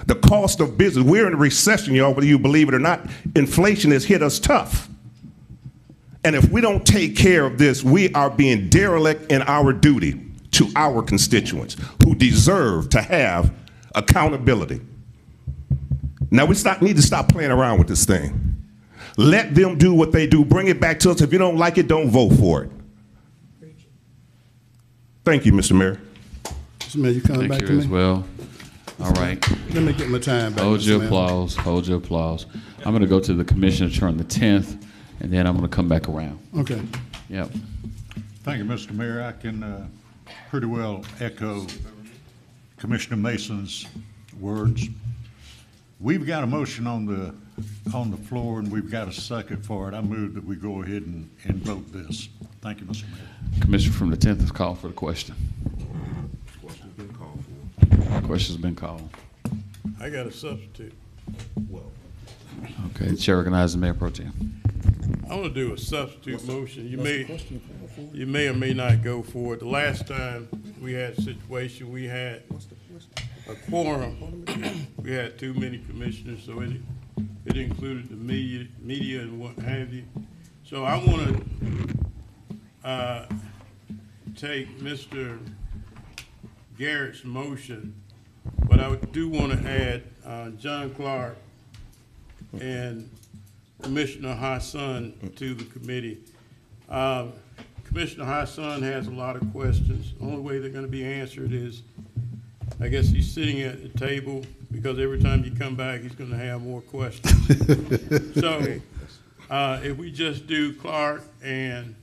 The cost of business, we're in a recession, y'all, whether you believe it or not. Inflation has hit us tough. And if we don't take care of this, we are being derelict in our duty to our constituents who deserve to have accountability. Now we need to stop playing around with this thing. Let them do what they do. Bring it back to us. If you don't like it, don't vote for it. Thank you, Mr. Mayor. Mr. Mayor, you coming back to me? Thank you as well. All right. Let me get my time back. Hold Mr. your Mayor. applause. Hold your applause. I'm going to go to the commissioner turn the 10th, and then I'm going to come back around. Okay. Yep. Thank you, Mr. Mayor. I can pretty well echo Commissioner Mason's words. We've got a motion on the floor, and we've got a second for it. I move that we go ahead and vote this. Thank you, Mr. Mayor. Commissioner from the 10th has called for the question. Question's been called for. Question's been called. I got a substitute. Well, Okay, the chair recognizes Mayor Pro Tem. I want to do a substitute motion. You may or may not go for it. The last time we had a situation, we had a quorum. We had too many commissioners, so it included the media and what have you. So I want to take Mr. Garrett's motion, but I do want to add John Clark and Commissioner Hassan to the committee. Commissioner Hassan has a lot of questions. The only way they're going to be answered is I guess he's sitting at the table because every time you come back, he's gonna have more questions. So, if we just do Clark and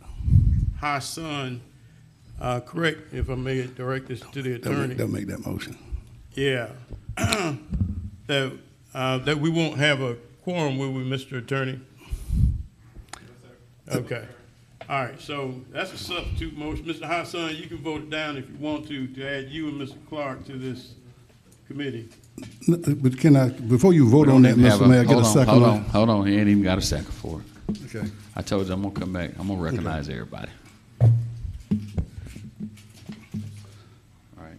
Hassan, correct, if I may direct this to the attorney. They'll make that motion. Yeah. That we won't have a quorum, will we, Mr. Attorney? Okay. All right, so that's a substitute motion. Mr. Hassan, you can vote it down if you want to add you and Mr. Clark to this committee. But can I, before you vote on that, Mr. Mayor, get a second? Hold on, he ain't even got a second for it. Okay. I told you I'm gonna come back. I'm gonna recognize everybody. All right.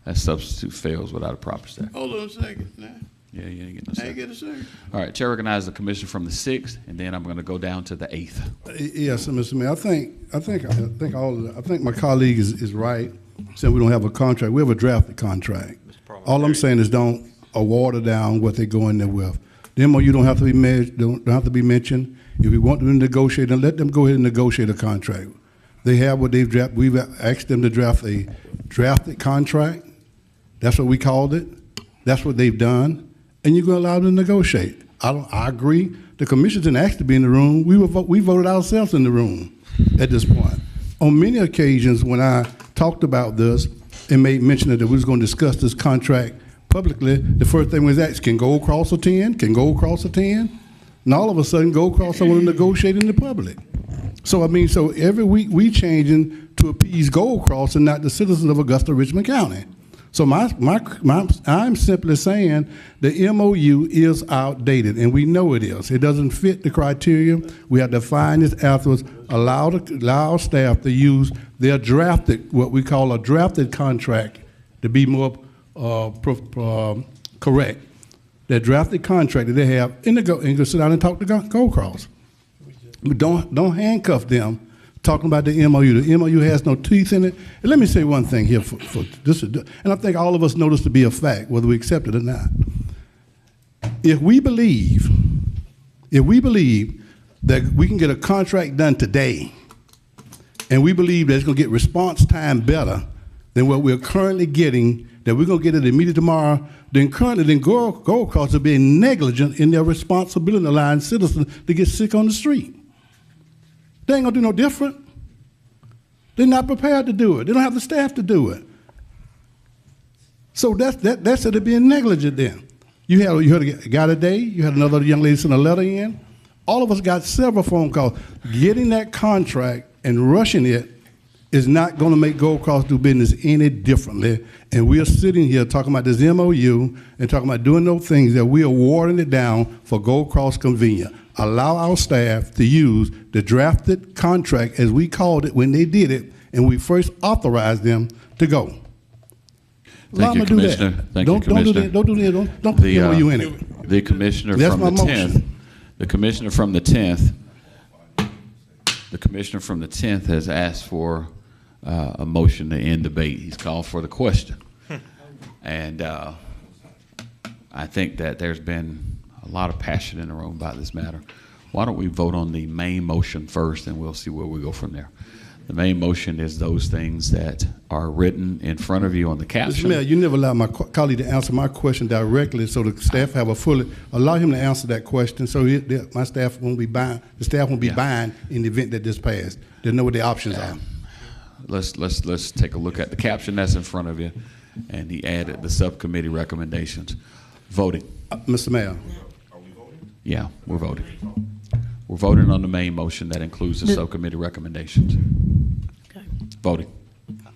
That substitute fails without a proper second. Hold on a second now. Yeah, you ain't getting no I second. ain't get a second. All right, Chair recognizes the commissioner from the 6th, and then I'm gonna go down to the 8th. Yes, Mr. Mayor, I think my colleague is right, saying we don't have a contract. We have a drafted contract. All I'm saying is don't water down what they go in there with. The MOU don't have to be don't have to be mentioned. If we want them to negotiate, then let them go ahead and negotiate a contract. They have what they've drafted. We've asked them to draft a drafted contract. That's what we called it. That's what they've done. And you're going to allow them to negotiate. I agree. The commission didn't ask to be in the room. We voted ourselves in the room at this point. On many occasions, when I talked about this and made mention that we was going to discuss this contract publicly, the first thing was asked, can Gold Cross attend? Can Gold Cross attend? And all of a sudden, Gold Cross want to negotiate in the public. So, I mean, so every week we changing to appease Gold Cross and not the citizens of Augusta, Richmond County. So I'm simply saying the MOU is outdated, and we know it is. It doesn't fit the criteria. We have to find this afterwards, allow staff to use their drafted, what we call a drafted contract, to be more correct. Their drafted contract that they have, and go sit down and talk to Gold Cross. But don't handcuff them talking about the MOU. The MOU has no teeth in it. And let me say one thing here for this, and I think all of us know this to be a fact, whether we accept it or not. If we believe that we can get a contract done today, and we believe that it's going to get response time better than what we're currently getting, that we're going to get it immediately tomorrow, then Gold Cross are being negligent in their responsibility to allowing citizens to get sick on the street. They ain't gonna do no different. They're not prepared to do it. They don't have the staff to do it. So that's it, being negligent then. You had a guy today, you had another young lady send a letter in. All of us got several phone calls. Getting that contract and rushing it is not gonna make Gold Cross do business any differently. And we are sitting here talking about this MOU and talking about doing those things that we are watering it down for Gold Cross convenience. Allow our staff to use the drafted contract, as we called it when they did it, and we first authorized them to go. Thank you, Commissioner. Thank you, Commissioner. Don't do that. Don't put the MOU in it. The commissioner That's from my the motion. 10th. The commissioner from the 10th. The commissioner from the 10th has asked for a motion to end debate. He's called for the question, and I think that there's been a lot of passion in the room about this matter. Why don't we vote on the main motion first, and we'll see where we go from there. The main motion is those things that are written in front of you on the caption. Mr. Mayor, you never allow my colleague to answer my question directly, so the staff have allow him to answer that question, so my staff won't be buying. The staff won't be buying in the event that this passed. They know what the options are. Let's take a look at the caption that's in front of you, and he added the subcommittee recommendations. Voting. Mr. Mayor. Yeah, we're voting. We're voting on the main motion that includes the subcommittee recommendations. Okay. Voting. I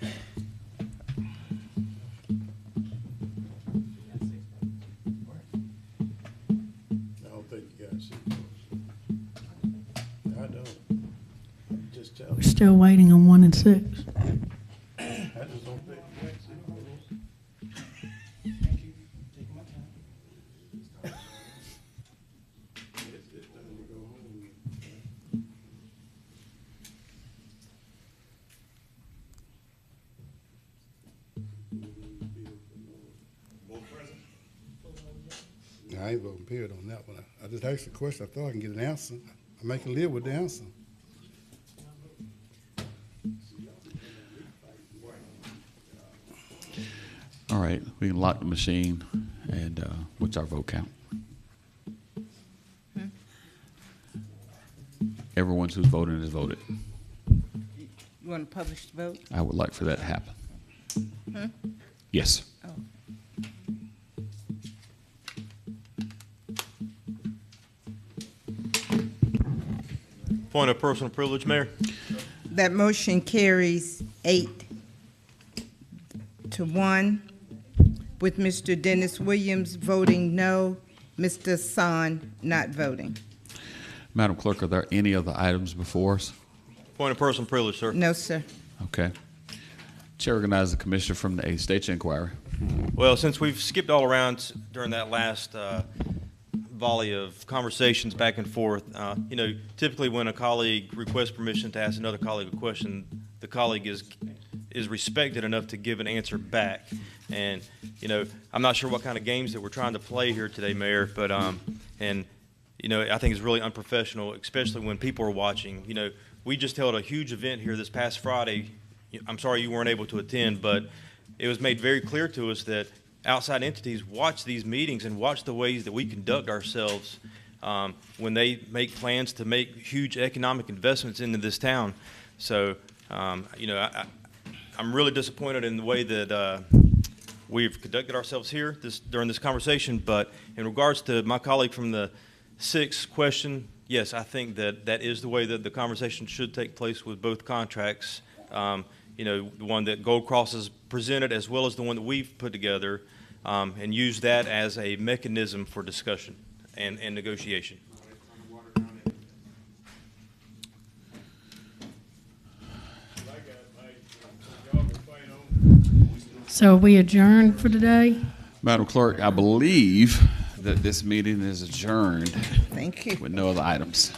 don't think you guys see. I don't. Just tell We're still waiting on 1 and 6. I just don't think you guys see. I ain't voting period on that one. I just asked the question. I thought I can get an answer. I can live with the answer. right, we can lock the machine, and what's our vote count? Everyone who's voting has voted. You want to publish the vote? I would like for that to happen. Hmm? Yes. Oh. Point of personal privilege, Mayor. That motion carries 8-1 with Mr. Dennis Williams voting no, Mr. Son not voting. Madam Clerk, are there any other items before us? Point of personal privilege, sir. No, sir. Okay. Chair recognizes the Commissioner from the 8th State Inquiry. Well, since we've skipped all around during that last volley of conversations back and forth, you know, typically when a colleague requests permission to ask another colleague a question, the colleague is respected enough to give an answer back. And, you know, I'm not sure what kind of games that we're trying to play here today, Mayor, but, and, you know, I think it's really unprofessional, especially when people are watching. You know, we just held a huge event here this past Friday. I'm sorry you weren't able to attend, but it was made very clear to us that outside entities watch these meetings and watch the ways that we conduct ourselves when they make plans to make huge economic investments into this town. So, you know, I'm really disappointed in the way that we've conducted ourselves here during this conversation. But in regards to my colleague from the 6th question, yes, I think that that is the way that the conversation should take place with both contracts. You know, the one that Gold Cross has presented as well as the one that we've put together, and use that as a mechanism for discussion and negotiation. So we adjourned for today? Madam Clerk, I believe that this meeting is adjourned. Thank you. With no other items.